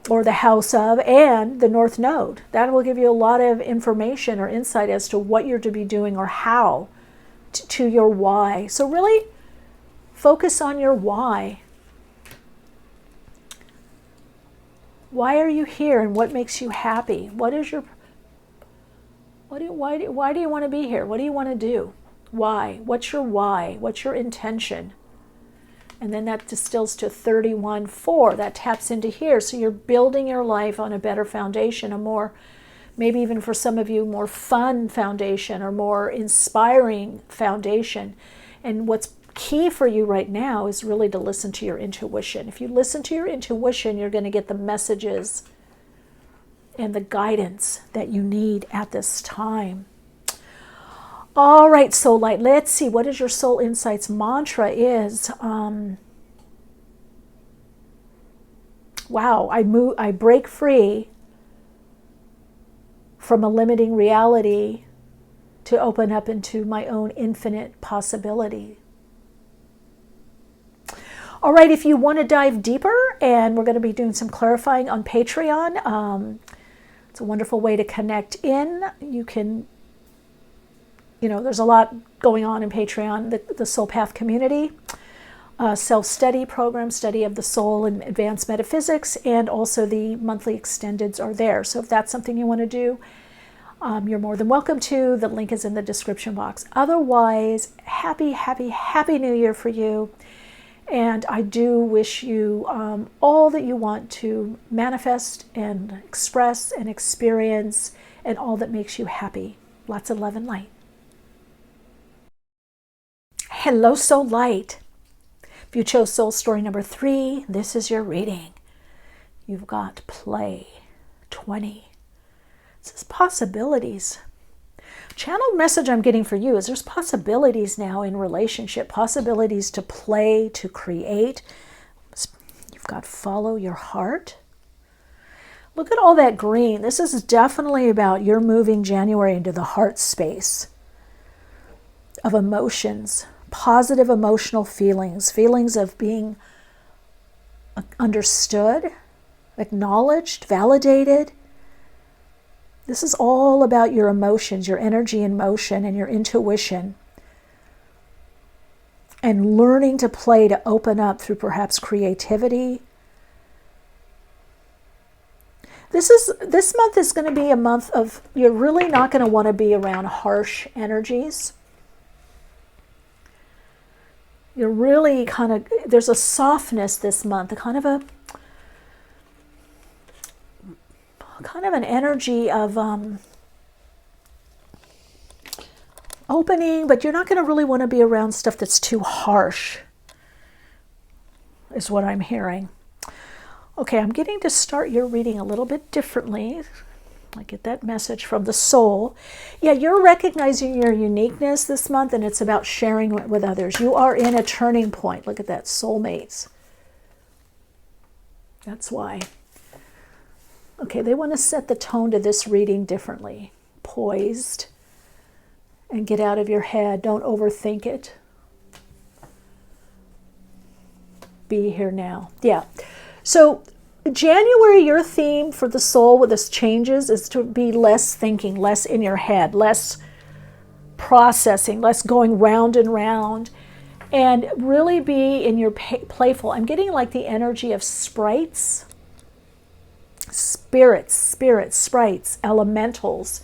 or the house of, and the north node. That will give you a lot of information or insight as to what you're to be doing or how to your why. So really focus on your why. Why are you here, and what makes you happy? What is your, why do you want to be here? What do you want to do? Why? What's your why? What's your intention? And then that distills to 31-4. That taps into here. So you're building your life on a better foundation, a more, maybe even for some of you, more fun foundation or more inspiring foundation. And what's key for you right now is really to listen to your intuition. If you listen to your intuition, you're going to get the messages and the guidance that you need at this time. All right, Soul Light, let's see, what is your Soul Insights mantra is. wow, I break free from a limiting reality to open up into my own infinite possibility. All right, if you want to dive deeper, and we're going to be doing some clarifying on Patreon, it's a wonderful way to connect in. You can, there's a lot going on in Patreon, the Soul Path community, self-study program, study of the soul and advanced metaphysics, and also the monthly extendeds are there. So if that's something you want to do, you're more than welcome to. The link is in the description box. Otherwise, happy, happy, happy New Year for you. And I do wish you all that you want to manifest and express and experience, and all that makes you happy. Lots of love and light. Hello, Soul Light. If you chose Soul Story number 3, this is your reading. You've got Play 20. It says possibilities. Channel message I'm getting for you is there's possibilities now in relationship, possibilities to play, to create. You've got follow your heart. Look at all that green. This is definitely about you're moving January into the heart space of emotions, positive emotional feelings, feelings of being understood, acknowledged, validated. This is all about your emotions, your energy in motion, and your intuition. And learning to play, to open up through perhaps creativity. This month is going to be a month of, you're really not going to want to be around harsh energies. You're really there's a softness this month, kind of an energy of opening, but you're not going to really want to be around stuff that's too harsh, is what I'm hearing. Okay, I'm getting to start your reading a little bit differently. I get that message from the soul. Yeah, you're recognizing your uniqueness this month, and it's about sharing it with others. You are in a turning point. Look at that, soulmates. That's why. Okay, they want to set the tone to this reading differently. Poised. And get out of your head. Don't overthink it. Be here now. Yeah. So January, your theme for the soul with this changes is to be less thinking, less in your head, less processing, less going round and round, and really be in your playful. I'm getting like the energy of sprites. Spirits, sprites, elementals.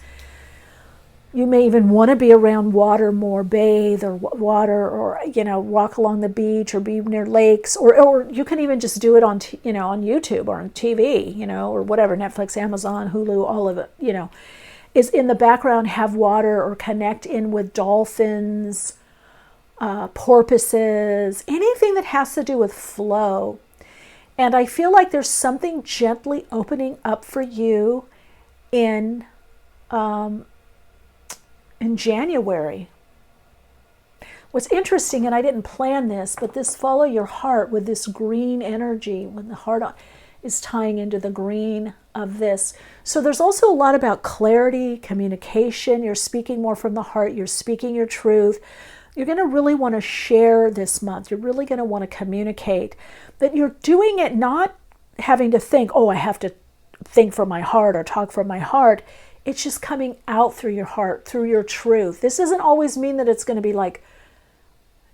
You may even want to be around water more, bathe or water, or walk along the beach or be near lakes, or you can even just do it on on YouTube or on TV, or whatever, Netflix, Amazon, Hulu, all of it, is in the background. Have water, or connect in with dolphins, porpoises, anything that has to do with flow. And I feel like there's something gently opening up for you in January. What's interesting, and I didn't plan this, but this follow your heart with this green energy, when the heart is tying into the green of this. So there's also a lot about clarity, communication. You're speaking more from the heart. You're speaking your truth. You're going to really want to share this month. You're really going to want to communicate. That you're doing it not having to think, oh, I have to think from my heart or talk from my heart. It's just coming out through your heart, through your truth. This doesn't always mean that it's going to be like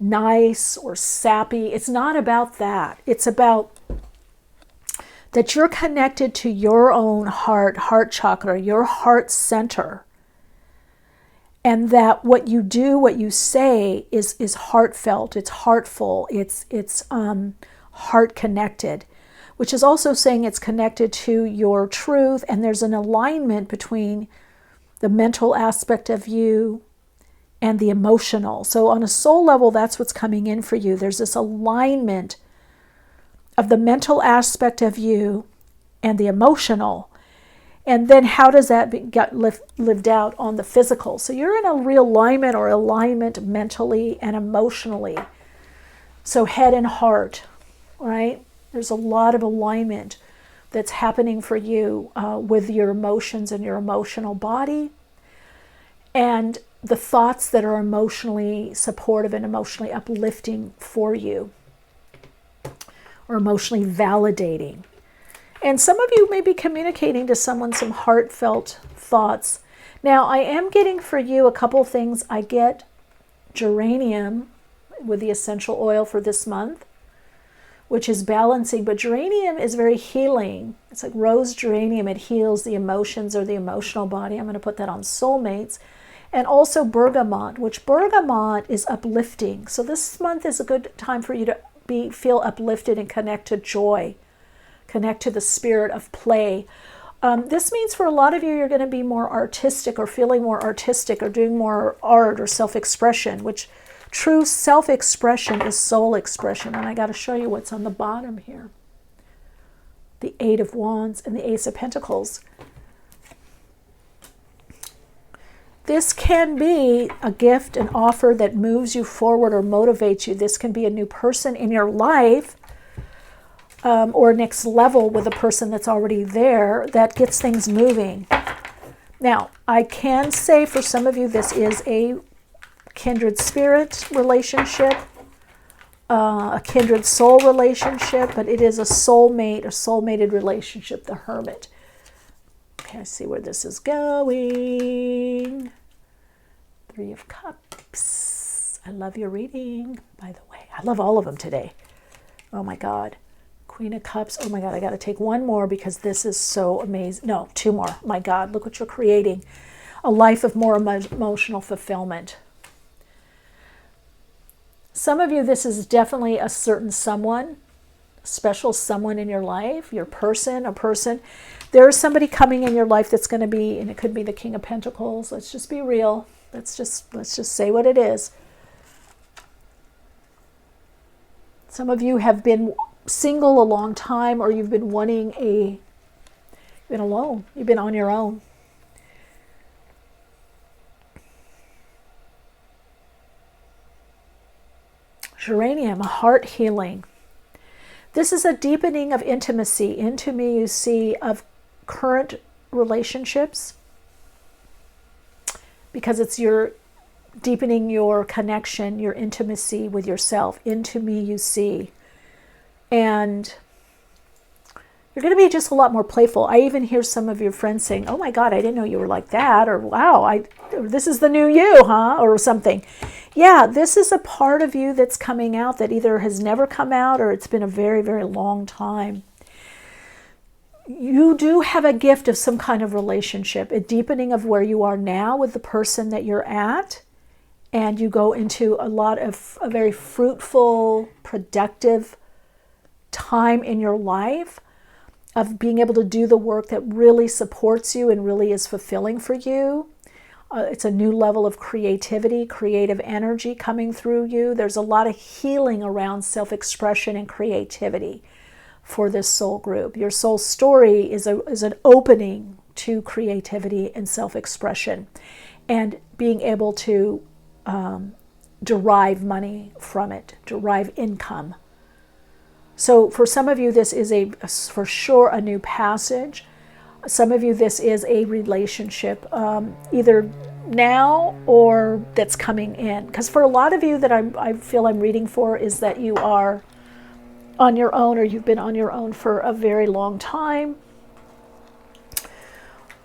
nice or sappy. It's not about that. It's about that you're connected to your own heart chakra, your heart center. And that what you do, what you say is heartfelt, it's heartful, it's heart connected, which is also saying it's connected to your truth, and there's an alignment between the mental aspect of you and the emotional. So on a soul level, that's what's coming in for you. There's this alignment of the mental aspect of you and the emotional. And then how does that get lived out on the physical? So you're in a realignment or alignment mentally and emotionally. So head and heart, right? There's a lot of alignment that's happening for you with your emotions and your emotional body, and the thoughts that are emotionally supportive and emotionally uplifting for you, or emotionally validating. And some of you may be communicating to someone some heartfelt thoughts. Now, I am getting for you a couple things. I get geranium with the essential oil for this month, which is balancing, but geranium is very healing. It's like rose geranium. It heals the emotions or the emotional body. I'm going to put that on soulmates. And also bergamot, which bergamot is uplifting. So this month is a good time for you to feel uplifted and connect to joy, connect to the spirit of play. This means for a lot of you, you're going to be more artistic or feeling more artistic or doing more art or self-expression, which true self-expression is soul expression. And I got to show you what's on the bottom here. The Eight of Wands and the Ace of Pentacles. This can be a gift, an offer that moves you forward or motivates you. This can be a new person in your life, or next level with a person that's already there that gets things moving. Now, I can say for some of you, this is a kindred spirit relationship, a kindred soul relationship, but it is a soulmate or soulmated relationship, the Hermit. Okay, I see where this is going. Three of Cups. I love your reading, by the way. I love all of them today. Oh my God. Queen of Cups. Oh my God, I got to take one more because this is so amazing. No, two more. My God, look what you're creating. A life of more emotional fulfillment. Some of you, this is definitely a certain someone, special someone in your life, your person, a person. There is somebody coming in your life that's going to be, and it could be the King of Pentacles. Let's just be real. Let's just say what it is. Some of you have been single a long time, or you've been wanting you've been alone. You've been on your own. Geranium, a heart healing. This is a deepening of intimacy. Into me, you see, of current relationships, because it's your deepening your connection, your intimacy with yourself. Into me, you see. And you're going to be just a lot more playful. I even hear some of your friends saying, oh my God, I didn't know you were like that. Or wow, this is the new you, huh? Or something. Yeah, this is a part of you that's coming out that either has never come out or it's been a very, very long time. You do have a gift of some kind of relationship, a deepening of where you are now with the person that you're at. And you go into a very fruitful, productive time in your life of being able to do the work that really supports you and really is fulfilling for you. It's a new level of creativity, creative energy coming through you. There's a lot of healing around self-expression and creativity for this soul group. Your soul story is an opening to creativity and self-expression and being able to derive money from it, derive income. So for some of you, this is for sure a new passage. Some of you, this is a relationship, either now or that's coming in. Because for a lot of you that I feel I'm reading for is that you are on your own, or you've been on your own for a very long time.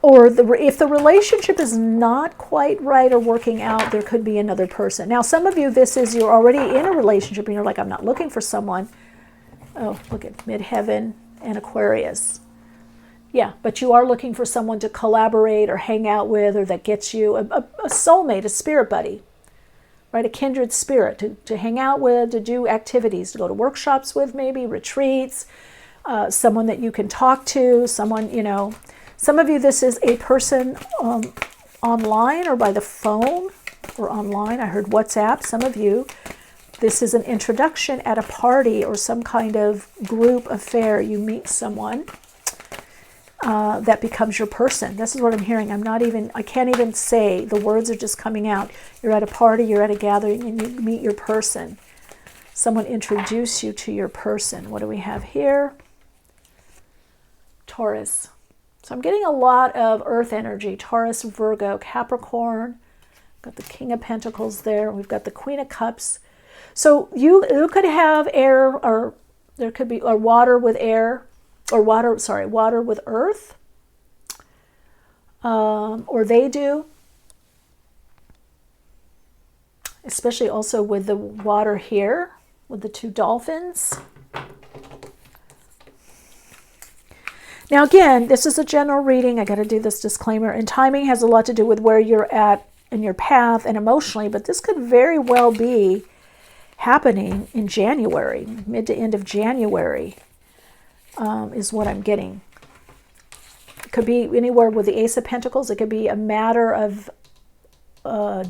Or if the relationship is not quite right or working out, there could be another person. Now, some of you, this is you're already in a relationship and you're like, I'm not looking for someone. Oh, look at Midheaven and Aquarius. Yeah, but you are looking for someone to collaborate or hang out with, or that gets you a soulmate, a spirit buddy, right? A kindred spirit to hang out with, to do activities, to go to workshops with, maybe retreats, someone that you can talk to, someone, some of you, this is a person online or by the phone or online. I heard WhatsApp. Some of you, this is an introduction at a party or some kind of group affair. You meet someone that becomes your person. This is what I'm hearing. I can't even say. The words are just coming out. You're at a party, you're at a gathering, and you meet your person. Someone introduce you to your person. What do we have here? Taurus. So I'm getting a lot of earth energy. Taurus, Virgo, Capricorn. Got the King of Pentacles there. We've got the Queen of Cups. So you could have air, or there could be water with air, or water with earth. Or they do. Especially also with the water here, with the two dolphins. Now again, this is a general reading. I got to do this disclaimer. And timing has a lot to do with where you're at in your path and emotionally, but this could very well be happening in January, mid to end of January, is what I'm getting. It could be anywhere with the Ace of Pentacles. It could be a matter of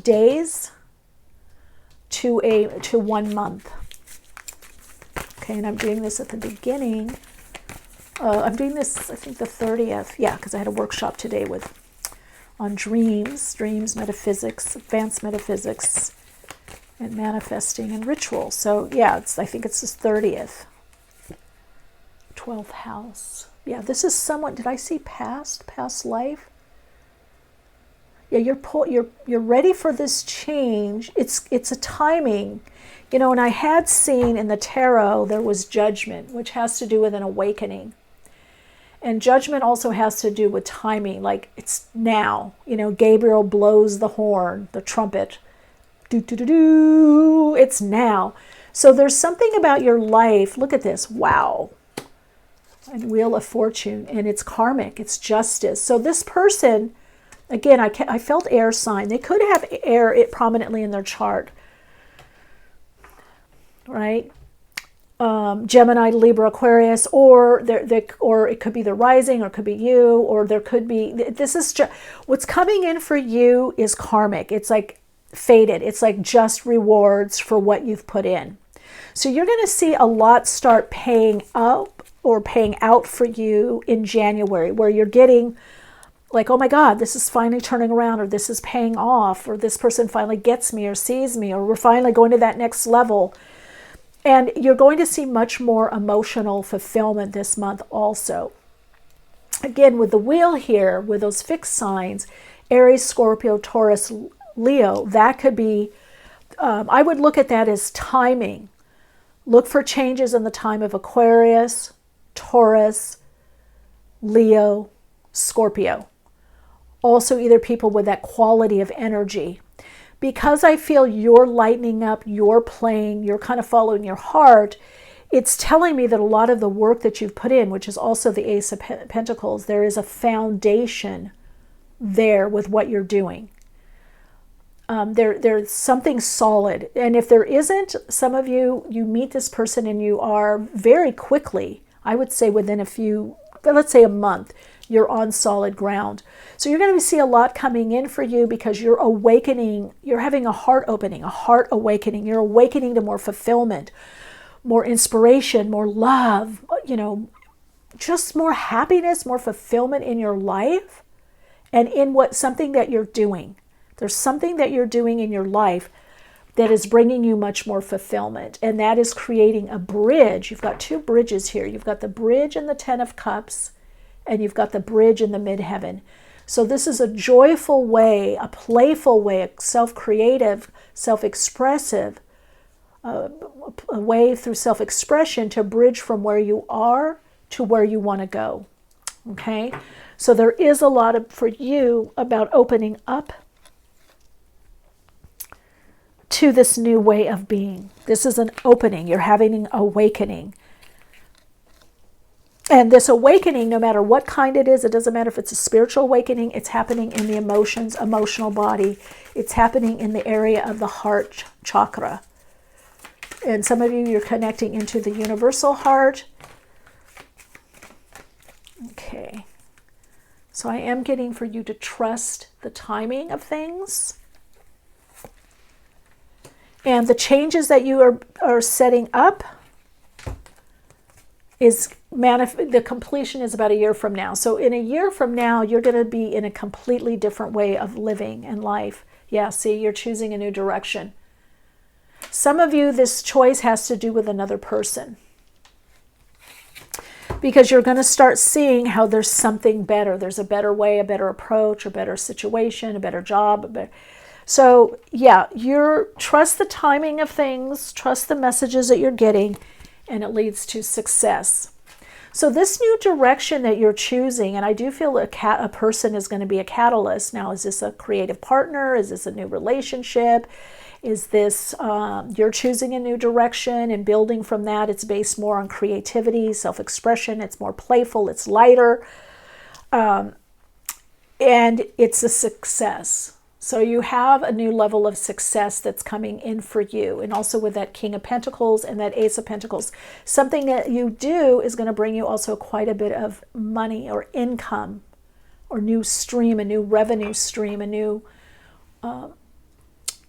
days to 1 month. Okay, and I'm doing this at the beginning. I'm doing this, I think, the 30th. Yeah, because I had a workshop today on dreams, metaphysics, advanced metaphysics, and manifesting and ritual. So yeah, I think it's the 30th. 12th house. Yeah, this is somewhat, did I see past life? Yeah, you're ready for this change. It's a timing. You know, and I had seen in the tarot there was judgment, which has to do with an awakening. And judgment also has to do with timing, like it's now. You know, Gabriel blows the horn, the trumpet. Do do do do. It's now. So there's something about your life. Look at this. Wow. And Wheel of Fortune, and it's karmic. It's justice. So this person, again, I felt air sign. They could have air prominently in their chart, right? Gemini, Libra, Aquarius, or it could be the rising, or it could be you, or there could be. This is what's coming in for you is karmic. It's like fated. It's like just rewards for what you've put in. So you're going to see a lot start paying up or paying out for you in January, where you're getting like, oh my God, this is finally turning around, or this is paying off, or this person finally gets me or sees me, or we're finally going to that next level. And you're going to see much more emotional fulfillment this month also. Again, with the wheel here, with those fixed signs, Aries, Scorpio, Taurus, Leo, that could be, I would look at that as timing. Look for changes in the time of Aquarius, Taurus, Leo, Scorpio. Also either people with that quality of energy. Because I feel you're lightening up, you're playing, you're kind of following your heart, it's telling me that a lot of the work that you've put in, which is also the Ace of Pentacles, there is a foundation there with what you're doing. There's something solid. And if there isn't, some of you meet this person and you are very quickly, I would say within let's say a month, you're on solid ground. So you're going to see a lot coming in for you because you're awakening, you're having a heart opening, a heart awakening. You're awakening to more fulfillment, more inspiration, more love, you know, just more happiness, more fulfillment in your life and in something that you're doing. There's something that you're doing in your life that is bringing you much more fulfillment. And that is creating a bridge. You've got two bridges here. You've got the bridge and the Ten of Cups, and you've got the bridge in the midheaven. So this is a joyful way, a playful way, a self-creative, self-expressive, a way through self-expression to bridge from where you are to where you want to go. Okay? So there is a lot for you about opening up to this new way of being. This is an opening. You're having an awakening. And this awakening, no matter what kind it is, it doesn't matter if it's a spiritual awakening, it's happening in the emotions, emotional body. It's happening in the area of the heart chakra. And some of you, you're connecting into the universal heart. Okay. So I am getting for you to trust the timing of things. And the changes that you are setting up is the completion is about a year from now. So in a year from now, you're going to be in a completely different way of living and life. Yeah, see, you're choosing a new direction. Some of you, this choice has to do with another person. because you're going to start seeing how there's something better. There's a better way, a better approach, a better situation, a better job. So yeah, trust the timing of things, trust the messages that you're getting, and it leads to success. So this new direction that you're choosing, and I do feel a person is going to be a catalyst. Now, is this a creative partner? Is this a new relationship? Is this, you're choosing a new direction and building from that? It's based more on creativity, self-expression. It's more playful. It's lighter. And it's a success. So you have a new level of success that's coming in for you. And also with that King of Pentacles and that Ace of Pentacles, something that you do is going to bring you also quite a bit of money or income or new stream, a new revenue stream, a new,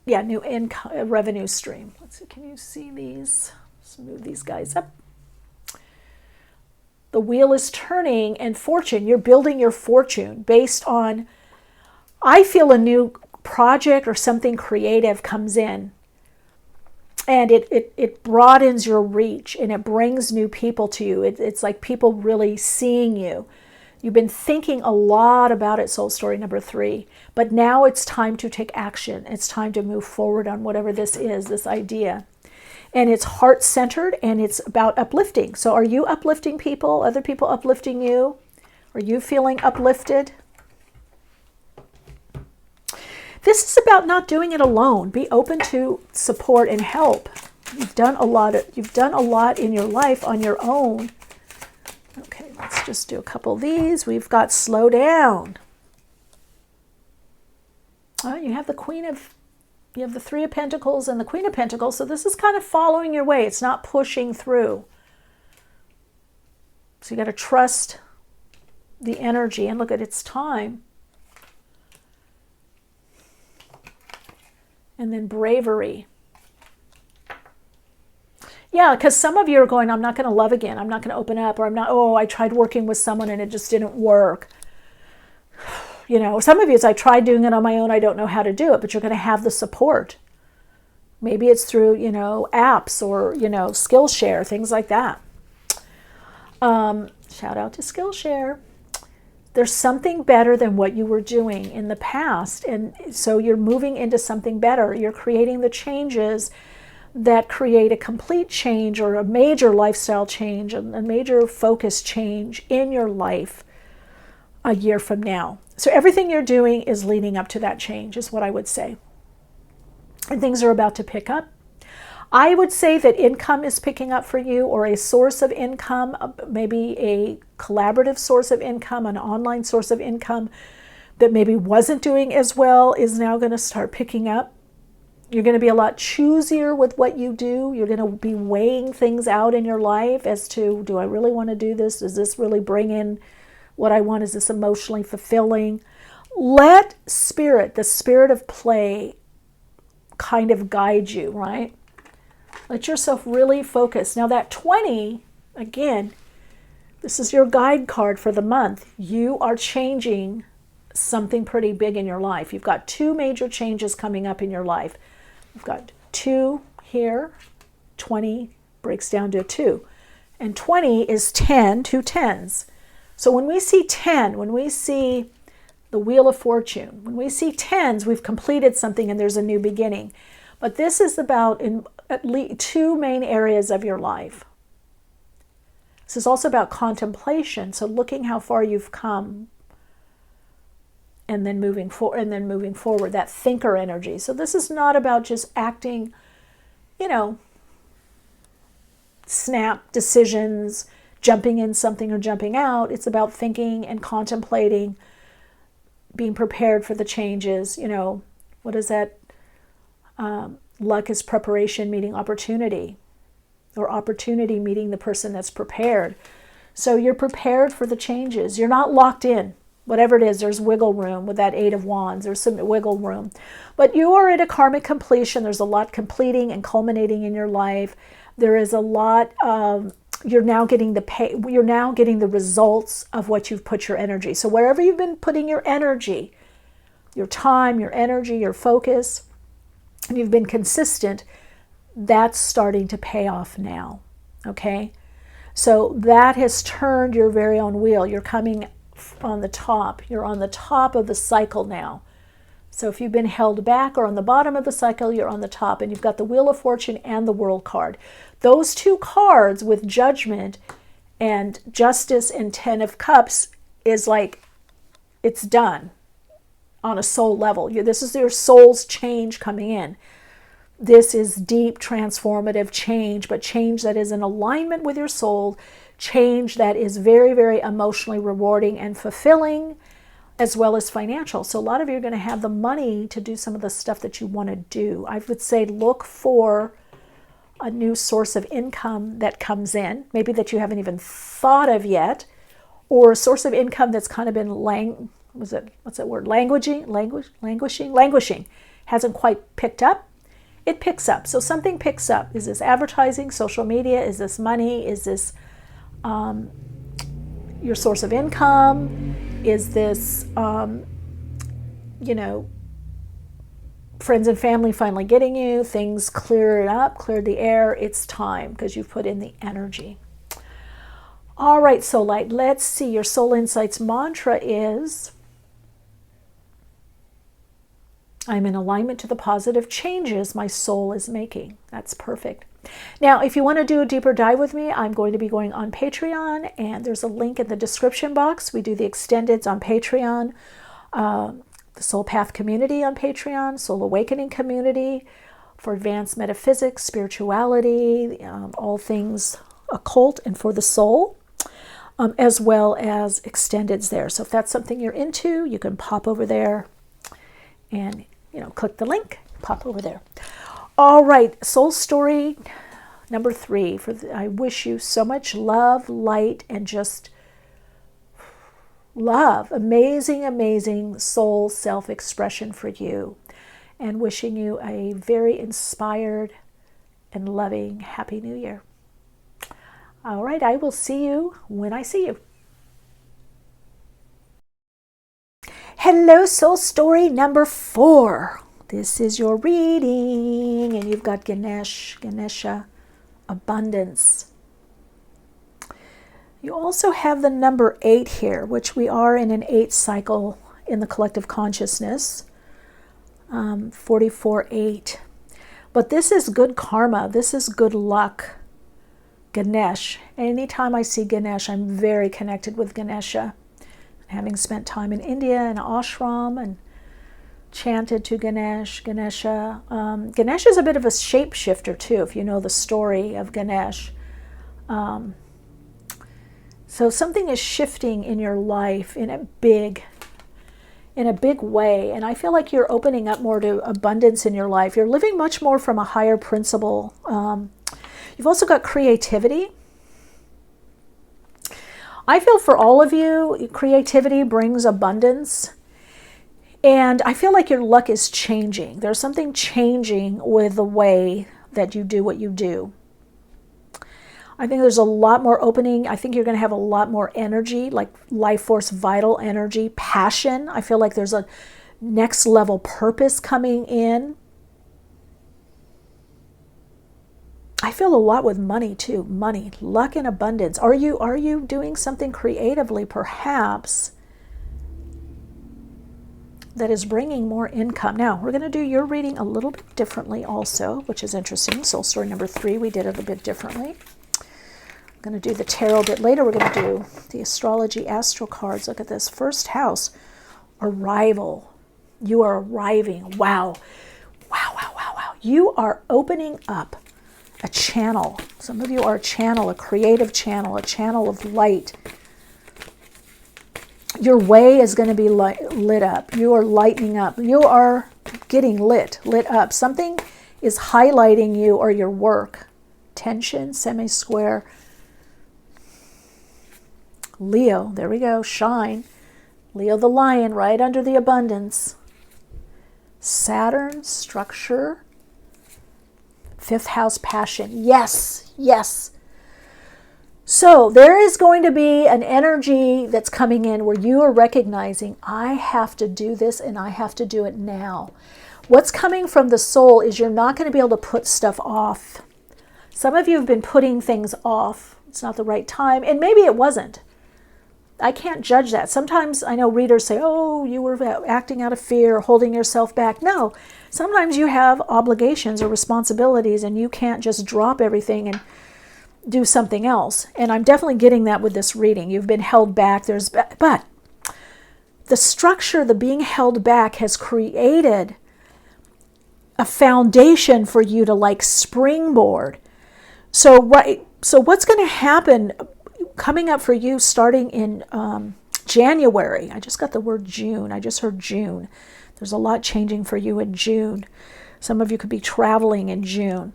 new income, revenue stream. Let's see, can you see these? Let's move these guys up. The wheel is turning, and fortune, you're building your fortune based on, I feel a new project or something creative comes in, and it broadens your reach, and it brings new people to you. It's like people really seeing you. You've been thinking a lot about it, soul story number 3, but now it's time to take action. It's time to move forward on whatever this is, this idea. And it's heart-centered, and it's about uplifting. So are you uplifting people? Other people uplifting you? Are you feeling uplifted? This is about not doing it alone. Be open to support and help. You've done a lot in your life on your own. Okay, let's just do a couple of these. We've got slow down. You have the the 3 of Pentacles and the Queen of Pentacles. So this is kind of following your way. It's not pushing through. So you got to trust the energy and look at its time. And then bravery. Yeah, because some of you are going, I'm not going to love again. I'm not going to open up. Or I tried working with someone and it just didn't work. Some of you, I tried doing it on my own. I don't know how to do it. But you're going to have the support. Maybe it's through, apps or, Skillshare, things like that. Shout out to Skillshare. There's something better than what you were doing in the past. And so you're moving into something better. You're creating the changes that create a complete change or a major lifestyle change, a major focus change in your life a year from now. So everything you're doing is leading up to that change, is what I would say. And things are about to pick up. I would say that income is picking up for you, or a source of income, maybe a collaborative source of income, an online source of income that maybe wasn't doing as well is now going to start picking up. You're going to be a lot choosier with what you do. You're going to be weighing things out in your life as to, do I really want to do this? Does this really bring in what I want? Is this emotionally fulfilling? Let spirit, the spirit of play, kind of guide you, right? Let yourself really focus. Now that 20, again, this is your guide card for the month. You are changing something pretty big in your life. You've got 2 major changes coming up in your life. You've got 2 here. 20 breaks down to 2. And 20 is 10, 2 tens. So when we see 10, when we see the Wheel of Fortune, when we see tens, we've completed something and there's a new beginning. But this is about in at least 2 main areas of your life. This is also about contemplation, so looking how far you've come and then moving forward, that thinker energy. So this is not about just acting, snap decisions, jumping in something or jumping out. It's about thinking and contemplating, being prepared for the changes. What is that? Luck is preparation meeting opportunity, or opportunity meeting the person that's prepared. So you're prepared for the changes. You're not locked in. Whatever it is, there's wiggle room with that 8 of Wands. There's some wiggle room. But you are at a karmic completion. There's a lot completing and culminating in your life. There is a lot of, you're now getting the results of what you've put your energy. So wherever you've been putting your energy, your time, your energy, your focus, and you've been consistent, that's starting to pay off now. Okay? So that has turned your very own wheel. You're coming on the top. You're on the top of the cycle now. So if you've been held back or on the bottom of the cycle, you're on the top. And you've got the Wheel of Fortune and the World card. Those two cards with Judgment and Justice and Ten of Cups is like, it's done on a soul level. This is your soul's change coming in. This is deep, transformative change, but change that is in alignment with your soul, change that is very, very emotionally rewarding and fulfilling, as well as financial. So a lot of you are going to have the money to do some of the stuff that you want to do. I would say look for a new source of income that comes in, maybe that you haven't even thought of yet, or a source of income that's kind of been languishing, hasn't quite picked up. It picks up. So something picks up. Is this advertising, social media? Is this money? Is this your source of income? Is this, friends and family finally getting you? Things clear it up, cleared the air. It's time because you've put in the energy. All right, Soul Light, let's see. Your Soul Insights mantra is, I'm in alignment to the positive changes my soul is making. That's perfect. Now, if you want to do a deeper dive with me, I'm going to be going on Patreon, and there's a link in the description box. We do the extendeds on Patreon, the Soul Path community on Patreon, Soul Awakening community for advanced metaphysics, spirituality, all things occult and for the soul, as well as extendeds there. So if that's something you're into, you can pop over there and click the link, pop over there. All right, soul story number 3. I wish you so much love, light, and just love. Amazing, amazing soul self-expression for you. And wishing you a very inspired and loving Happy New Year. All right, I will see you when I see you. Hello, soul story number 4. This is your reading, and you've got Ganesha, abundance. You also have the number 8 here, which we are in an 8 cycle in the collective consciousness, 44-8. But this is good karma. This is good luck. Ganesh. Anytime I see Ganesh, I'm very connected with Ganesha. Having spent time in India in an ashram and chanted to Ganesha. Ganesh is a bit of a shapeshifter too, if you know the story of Ganesh. So something is shifting in your life in a big way, and I feel like you're opening up more to abundance in your life. You're living much more from a higher principle. You've also got creativity. I feel for all of you, creativity brings abundance. And I feel like your luck is changing. There's something changing with the way that you do what you do. I think there's a lot more opening. I think you're going to have a lot more energy, like life force, vital energy, passion. I feel like there's a next level purpose coming in. I feel a lot with money too. Money, luck, and abundance. Are you doing something creatively, perhaps, that is bringing more income? Now, we're going to do your reading a little bit differently also, which is interesting. Soul story number 3, we did it a bit differently. I'm going to do the tarot a bit later. We're going to do the astrology astral cards. Look at this. First house, arrival. You are arriving. Wow. Wow, wow, wow, wow. You are opening up a channel. Some of you are a channel, a creative channel, a channel of light. Your way is going to be lit up. You are lightening up. You are getting lit up. Something is highlighting you or your work. Tension, semi-square. Leo, there we go, shine. Leo the lion, right under the abundance. Saturn, structure. 5th house, passion. Yes, yes. So there is going to be an energy that's coming in where you are recognizing, I have to do this and I have to do it now. What's coming from the soul is you're not going to be able to put stuff off. Some of you have been putting things off It's not the right time. And maybe it wasn't. I can't judge that. Sometimes I know readers say, oh, you were acting out of fear, holding yourself back. No, sometimes you have obligations or responsibilities and you can't just drop everything and do something else. And I'm definitely getting that with this reading. You've been held back. But the structure, the being held back has created a foundation for you to like springboard. So what's going to happen coming up for you starting in January? I just got the word June. I just heard June. There's a lot changing for you in June. Some of you could be traveling in June.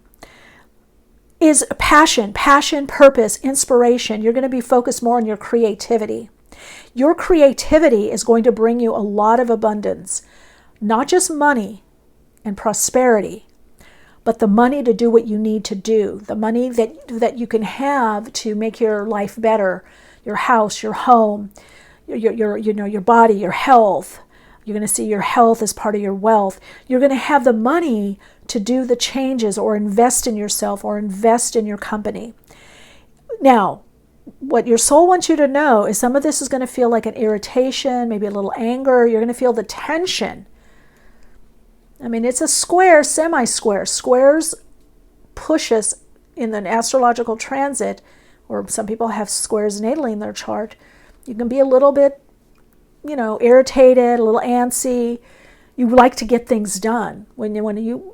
Is passion, purpose, inspiration. You're going to be focused more on your creativity. Your creativity is going to bring you a lot of abundance, not just money and prosperity, but the money to do what you need to do, the money that you can have to make your life better, your house, your home, your body, your health. You're going to see your health as part of your wealth. You're going to have the money to do the changes or invest in yourself or invest in your company. Now, what your soul wants you to know is some of this is going to feel like an irritation, maybe a little anger. You're going to feel the tension. I mean, it's a square, semi-square. Squares push us in an astrological transit, or some people have squares natally in their chart. You can be a little bit, irritated, a little antsy. You like to get things done. When you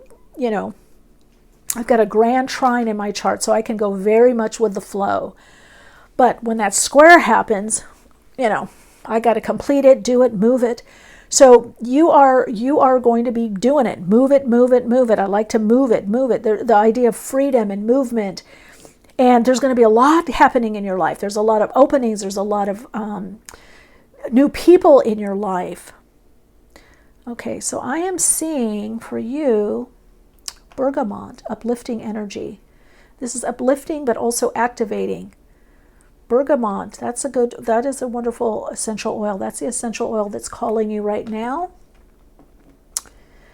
I've got a grand trine in my chart, so I can go very much with the flow. But when that square happens, I got to complete it, do it, move it. So you are going to be doing it. Move it, move it, move it. I like to move it. The idea of freedom and movement. And there's going to be a lot happening in your life. There's a lot of openings. There's a lot of new people in your life. Okay, so I am seeing for you bergamot, uplifting energy. This is uplifting but also activating. Bergamot, that is a wonderful essential oil. That's the essential oil that's calling you right now.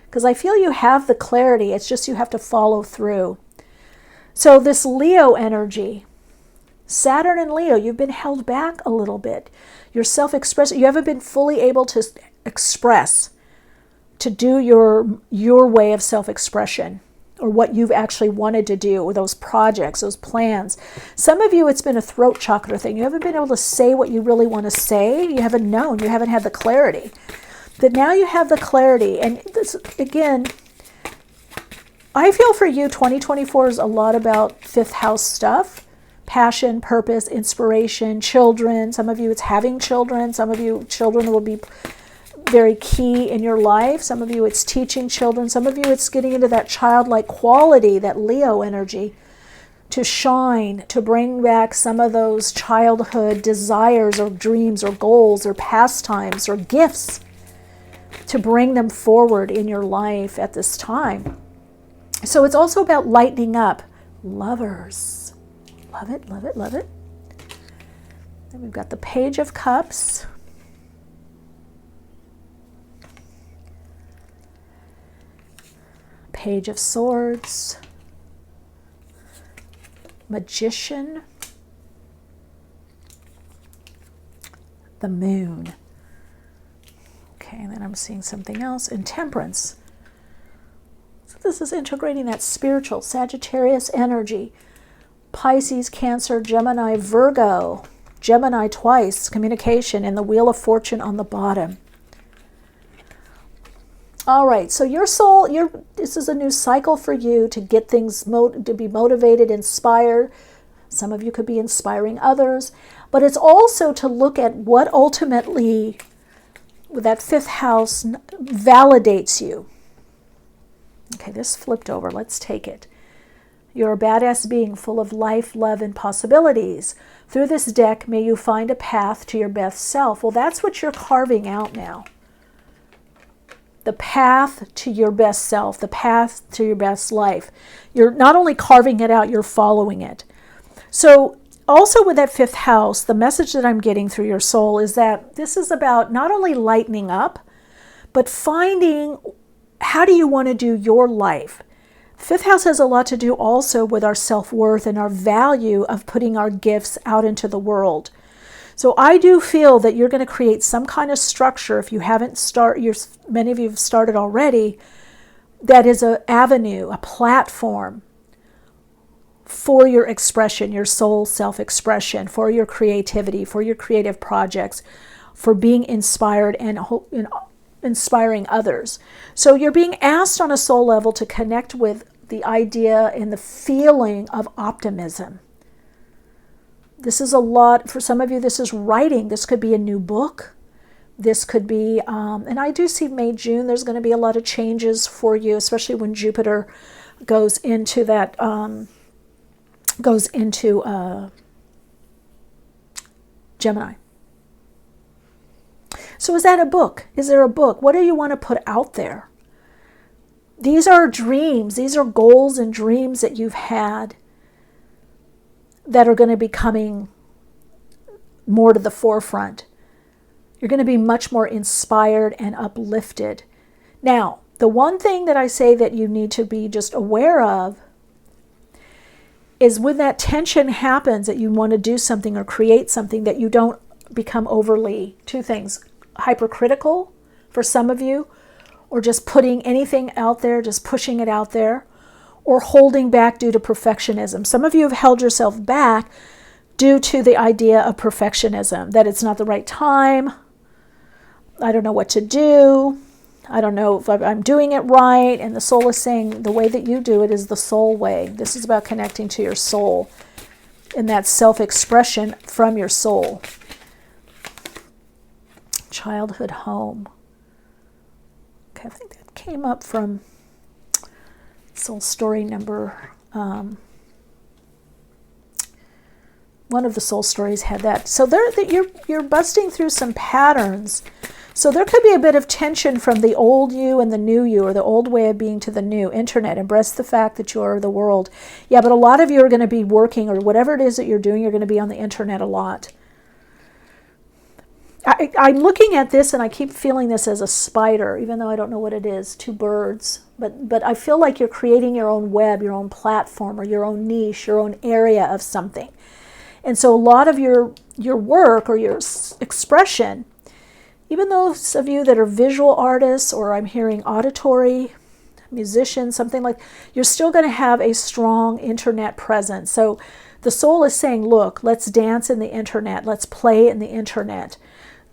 Because I feel you have the clarity. It's just you have to follow through. So this Leo energy, Saturn and Leo, you've been held back a little bit. Your self-expression, you haven't been fully able to express, to do your way of self-expression, or what you've actually wanted to do, or those projects, those plans. Some of you, it's been a throat chakra thing. You haven't been able to say what you really want to say. You haven't known. You haven't had the clarity. But now you have the clarity. And this, again, I feel for you, 2024 is a lot about fifth house stuff. Passion, purpose, inspiration, children. Some of you, it's having children. Some of you, children will be very key in your life. Some of you, it's teaching children. Some of you, it's getting into that childlike quality, that Leo energy, to shine, to bring back some of those childhood desires or dreams or goals or pastimes or gifts, to bring them forward in your life at this time. So it's also about lightening up. Lovers. Love it, love it, love it. Then we've got the Page of Cups. Page of Swords, Magician, the Moon. Okay, and then I'm seeing something else, and Temperance. So this is integrating that spiritual Sagittarius energy. Pisces, Cancer, Gemini, Virgo. Gemini twice, communication, and the Wheel of Fortune on the bottom. All right, so your soul, this is a new cycle for you to get things, to be motivated, inspired. Some of you could be inspiring others, but it's also to look at what ultimately, with that fifth house, validates you. Okay, this flipped over. Let's take it. You're a badass being full of life, love, and possibilities. Through this deck, may you find a path to your best self. Well, that's what you're carving out now. The path to your best self, the path to your best life. You're not only carving it out, you're following it. So also with that fifth house, the message that I'm getting through your soul is that this is about not only lightening up, but finding how do you want to do your life. Fifth house has a lot to do also with our self-worth and our value of putting our gifts out into the world. So I do feel that you're going to create some kind of structure, if you haven't many of you have started already, that is an avenue, a platform for your expression, your soul self-expression, for your creativity, for your creative projects, for being inspired and inspiring others. So you're being asked on a soul level to connect with the idea and the feeling of optimism. This is a lot, for some of you, this is writing. This could be a new book. This could be, and I do see May, June, there's going to be a lot of changes for you, especially when Jupiter goes into that, Gemini. So is that a book? Is there a book? What do you want to put out there? These are dreams. These are goals and dreams that you've had that are going to be coming more to the forefront. You're going to be much more inspired and uplifted. Now, the one thing that I say that you need to be just aware of is when that tension happens, that you want to do something or create something, that you don't become overly, two things, hypercritical for some of you, or just putting anything out there, just pushing it out there, or holding back due to perfectionism. Some of you have held yourself back due to the idea of perfectionism, that it's not the right time, I don't know what to do, I don't know if I'm doing it right, and the soul is saying the way that you do it is the soul way. This is about connecting to your soul and that self-expression from your soul. Childhood home. Okay, I think that came up from soul story number, one of the soul stories had that. So you're busting through some patterns. So there could be a bit of tension from the old you and the new you, or the old way of being to the new. Internet, embrace the fact that you are the world. Yeah, but a lot of you are going to be working, or whatever it is that you're doing, you're going to be on the internet a lot. I'm looking at this and I keep feeling this as a spider, even though I don't know what it is, two birds. But I feel like you're creating your own web, your own platform, or your own niche, your own area of something. And so a lot of your work or your expression, even those of you that are visual artists, or I'm hearing auditory musicians, something like, you're still going to have a strong internet presence. So the soul is saying, look, let's dance in the internet. Let's play in the internet.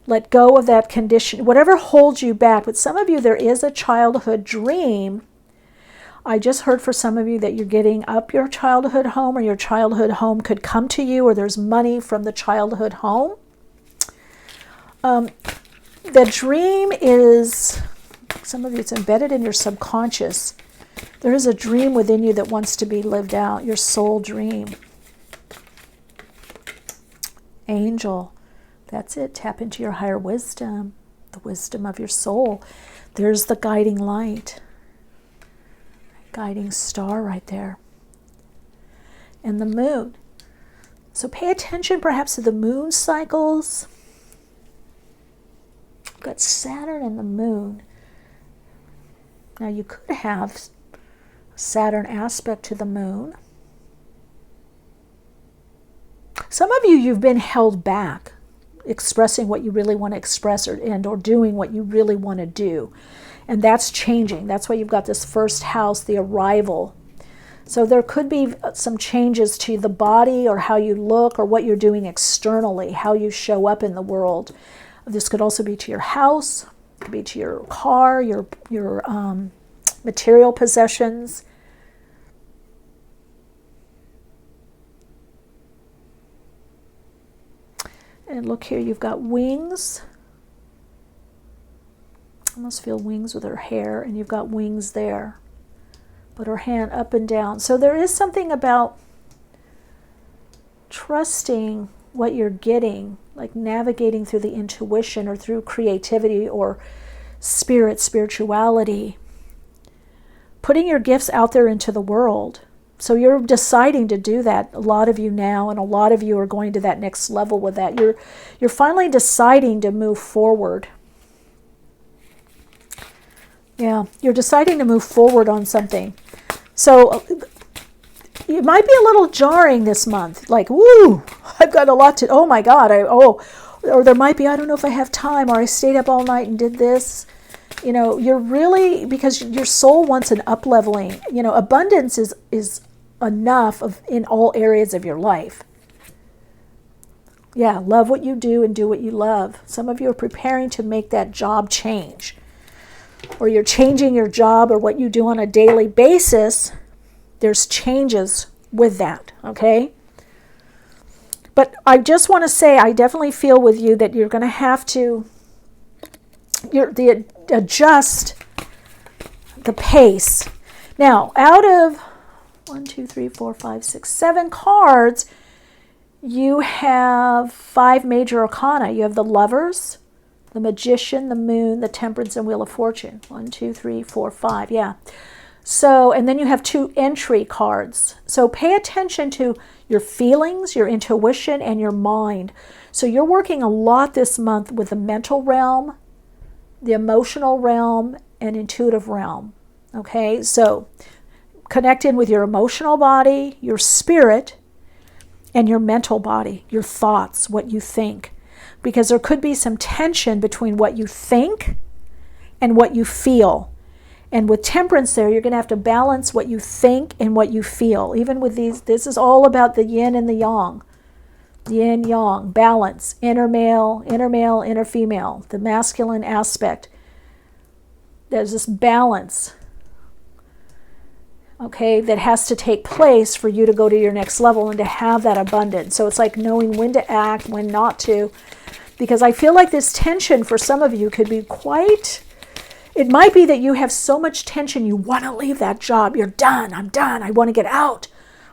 Let go of that condition, whatever holds you back. But some of you, there is a childhood dream. I just heard for some of you that you're getting up your childhood home, or your childhood home could come to you, or there's money from the childhood home. The dream is, some of you, it's embedded in your subconscious. There is a dream within you that wants to be lived out, your soul dream. Angel. That's it. Tap into your higher wisdom, the wisdom of your soul. There's the guiding light, guiding star right there. And the moon. So pay attention perhaps to the moon cycles. We've got Saturn and the moon. Now you could have Saturn aspect to the moon. Some of you, you've been held back expressing what you really want to express, or doing what you really want to do. And that's changing. That's why you've got this first house, the arrival. So there could be some changes to the body, or how you look, or what you're doing externally, how you show up in the world. This could also be to your house, it could be to your car, your material possessions. And look here, you've got wings. I almost feel wings with her hair, and you've got wings there. But her hand up and down. So there is something about trusting what you're getting, like navigating through the intuition, or through creativity, or spirituality. Putting your gifts out there into the world. So you're deciding to do that, a lot of you now, and a lot of you are going to that next level with that. You're finally deciding to move forward. Yeah, you're deciding to move forward on something. So it might be a little jarring this month. Like, woo, I've got a lot to, oh my God, or there might be, I don't know if I have time, or I stayed up all night and did this. You're really, because your soul wants an up-leveling. Abundance is enough in all areas of your life. Yeah, love what you do and do what you love. Some of you are preparing to make that job change. Or you're changing your job or what you do on a daily basis. There's changes with that, okay? But I just want to say, I definitely feel with you that you're going to have to adjust the pace. Now, out of 1, 2, 3, 4, 5, 6, 7 cards, you have 5 major arcana. You have the Lovers, the Magician, the Moon, the Temperance, and Wheel of Fortune. 1, 2, 3, 4, 5, yeah. So, and then you have 2 entry cards. So pay attention to your feelings, your intuition, and your mind. So you're working a lot this month with the mental realm, the emotional realm, and intuitive realm. Okay, so connect in with your emotional body, your spirit, and your mental body, your thoughts, what you think. Because there could be some tension between what you think and what you feel. And with Temperance there, you're going to have to balance what you think and what you feel. Even with these, this is all about the yin and the yang. Yin, yang, balance, inner male, inner female, the masculine aspect. There's this balance, okay, that has to take place for you to go to your next level and to have that abundance. So it's like knowing when to act, when not to. Because I feel like this tension for some of you could be quite... It might be that you have so much tension, you want to leave that job. You're done. I'm done. I want to get out.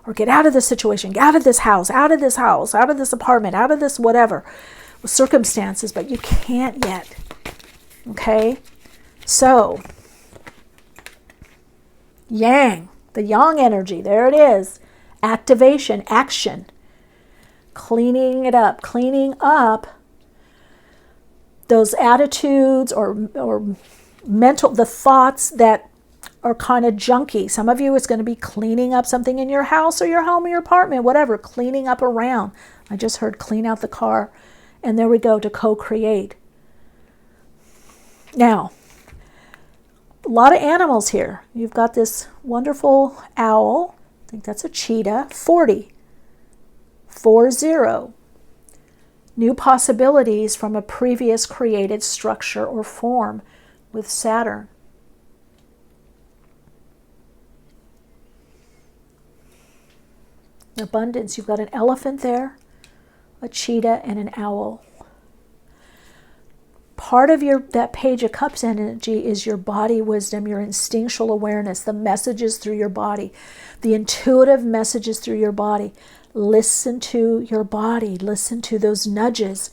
Or get out of this situation. Get out of this house. Out of this house. Out of this apartment. Out of this whatever. Circumstances. But you can't yet. Okay? So, yang. The yang energy. There it is. Activation. Action. Cleaning it up. Cleaning up those attitudes or mental, the thoughts that are kind of junky. Some of you, it's going to be cleaning up something in your house or your home or your apartment, whatever, cleaning up around. I just heard clean out the car. And there we go, to co-create. Now, a lot of animals here. You've got this wonderful owl. I think that's a cheetah. 40. 40. New possibilities from a previous created structure or form with Saturn. Abundance. You've got an elephant there, a cheetah, and an owl. Part of that Page of Cups energy is your body wisdom, your instinctual awareness, the messages through your body, the intuitive messages through your body. Listen to your body. Listen to those nudges.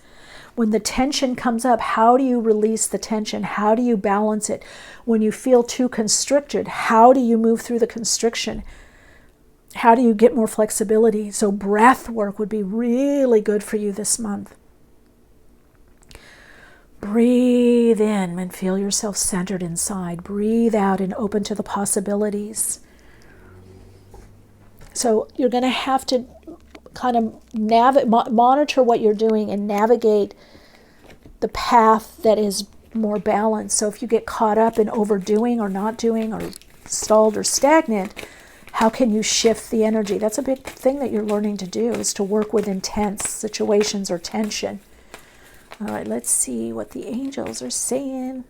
When the tension comes up, how do you release the tension? How do you balance it? When you feel too constricted, how do you move through the constriction? How do you get more flexibility? So breath work would be really good for you this month. Breathe in and feel yourself centered inside. Breathe out and open to the possibilities. So you're going to have to kind of monitor what you're doing and navigate the path that is more balanced. So if you get caught up in overdoing or not doing or stalled or stagnant, how can you shift the energy? That's a big thing that you're learning to do, is to work with intense situations or tension. All right, let's see what the angels are saying.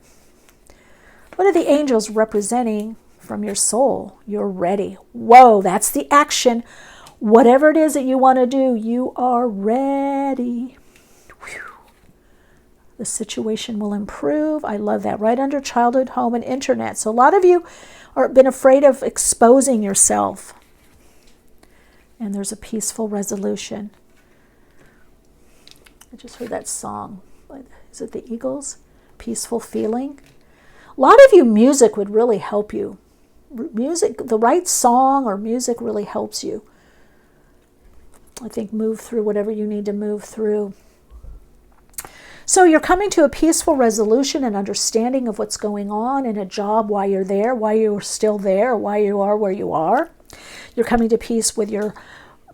What are the angels representing from your soul? You're ready. Whoa, that's the action. Whatever it is that you want to do, you are ready. Whew. The situation will improve. I love that. Right under childhood, home, and internet. So a lot of you have been afraid of exposing yourself. And there's a peaceful resolution. I just heard that song. Is it the Eagles? Peaceful Feeling. A lot of you, music would really help you. Music, the right song or music really helps you. I think move through whatever you need to move through. So you're coming to a peaceful resolution and understanding of what's going on in a job, why you're there, why you're still there, why you are where you are. You're coming to peace with your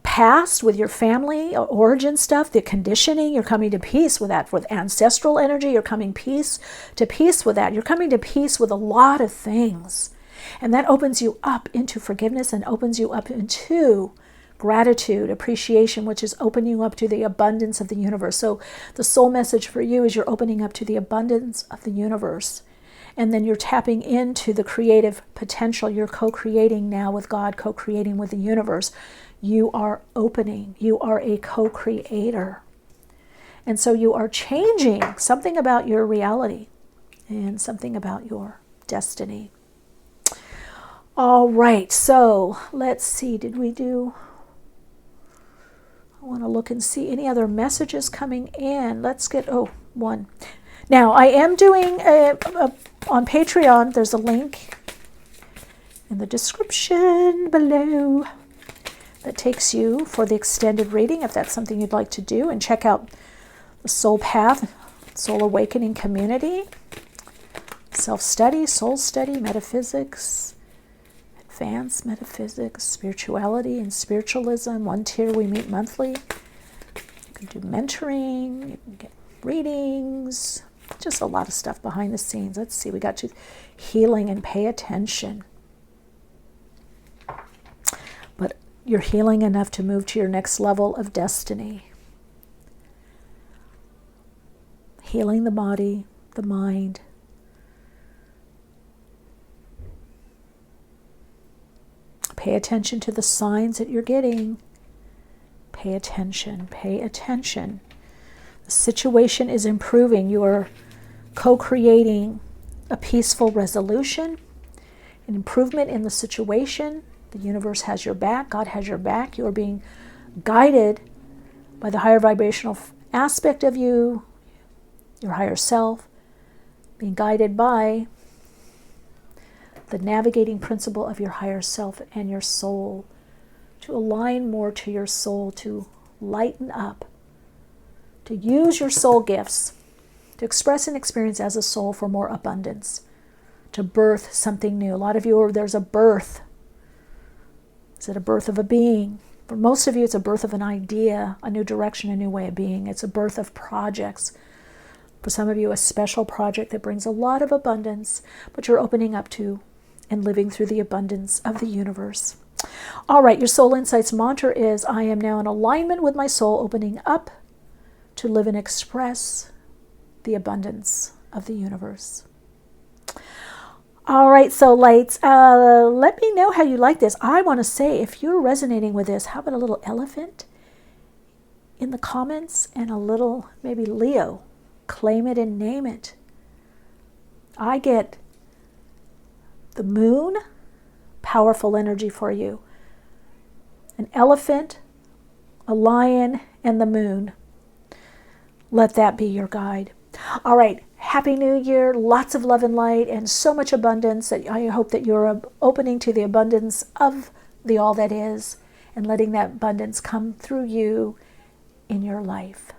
past, with your family, origin stuff, the conditioning. You're coming to peace with that, with ancestral energy. You're coming to peace with that. You're coming to peace with a lot of things. And that opens you up into forgiveness and opens you up into gratitude, appreciation, which is opening you up to the abundance of the universe. So the soul message for you is you're opening up to the abundance of the universe. And then you're tapping into the creative potential. You're co-creating now with God, co-creating with the universe. You are opening. You are a co-creator. And so you are changing something about your reality and something about your destiny. All right, so let's see. I want to look and see any other messages coming in. Let's get, one. Now, I am doing on Patreon, there's a link in the description below that takes you for the extended reading, if that's something you'd like to do, and check out the Soul Path, Soul Awakening Community, Self-Study, Soul Study, Metaphysics, Advanced Metaphysics, Spirituality and Spiritualism. One tier we meet monthly. You can do mentoring, you can get readings, just a lot of stuff behind the scenes. Let's see, we got to healing and pay attention. But you're healing enough to move to your next level of destiny. Healing the body, the mind. Pay attention to the signs that you're getting. Pay attention, pay attention. The situation is improving. You are co-creating a peaceful resolution, an improvement in the situation. The universe has your back. God has your back. You are being guided by the higher vibrational aspect of you, your higher self, being guided by the navigating principle of your higher self and your soul, to align more to your soul, to lighten up, to use your soul gifts, to express and experience as a soul for more abundance, to birth something new. A lot of you, there's a birth. Is it a birth of a being? For most of you, it's a birth of an idea, a new direction, a new way of being. It's a birth of projects. For some of you, a special project that brings a lot of abundance, but you're opening up to and living through the abundance of the universe. All right, your Soul Insights mantra is, I am now in alignment with my soul, opening up to live and express the abundance of the universe. All right, soul lights, let me know how you like this. I want to say, if you're resonating with this, how about a little elephant in the comments and a little, maybe Leo, claim it and name it. I get the moon, powerful energy for you. An elephant, a lion, and the moon. Let that be your guide. All right, Happy New Year, lots of love and light, and so much abundance. That I hope that you're opening to the abundance of the all that is, and letting that abundance come through you in your life.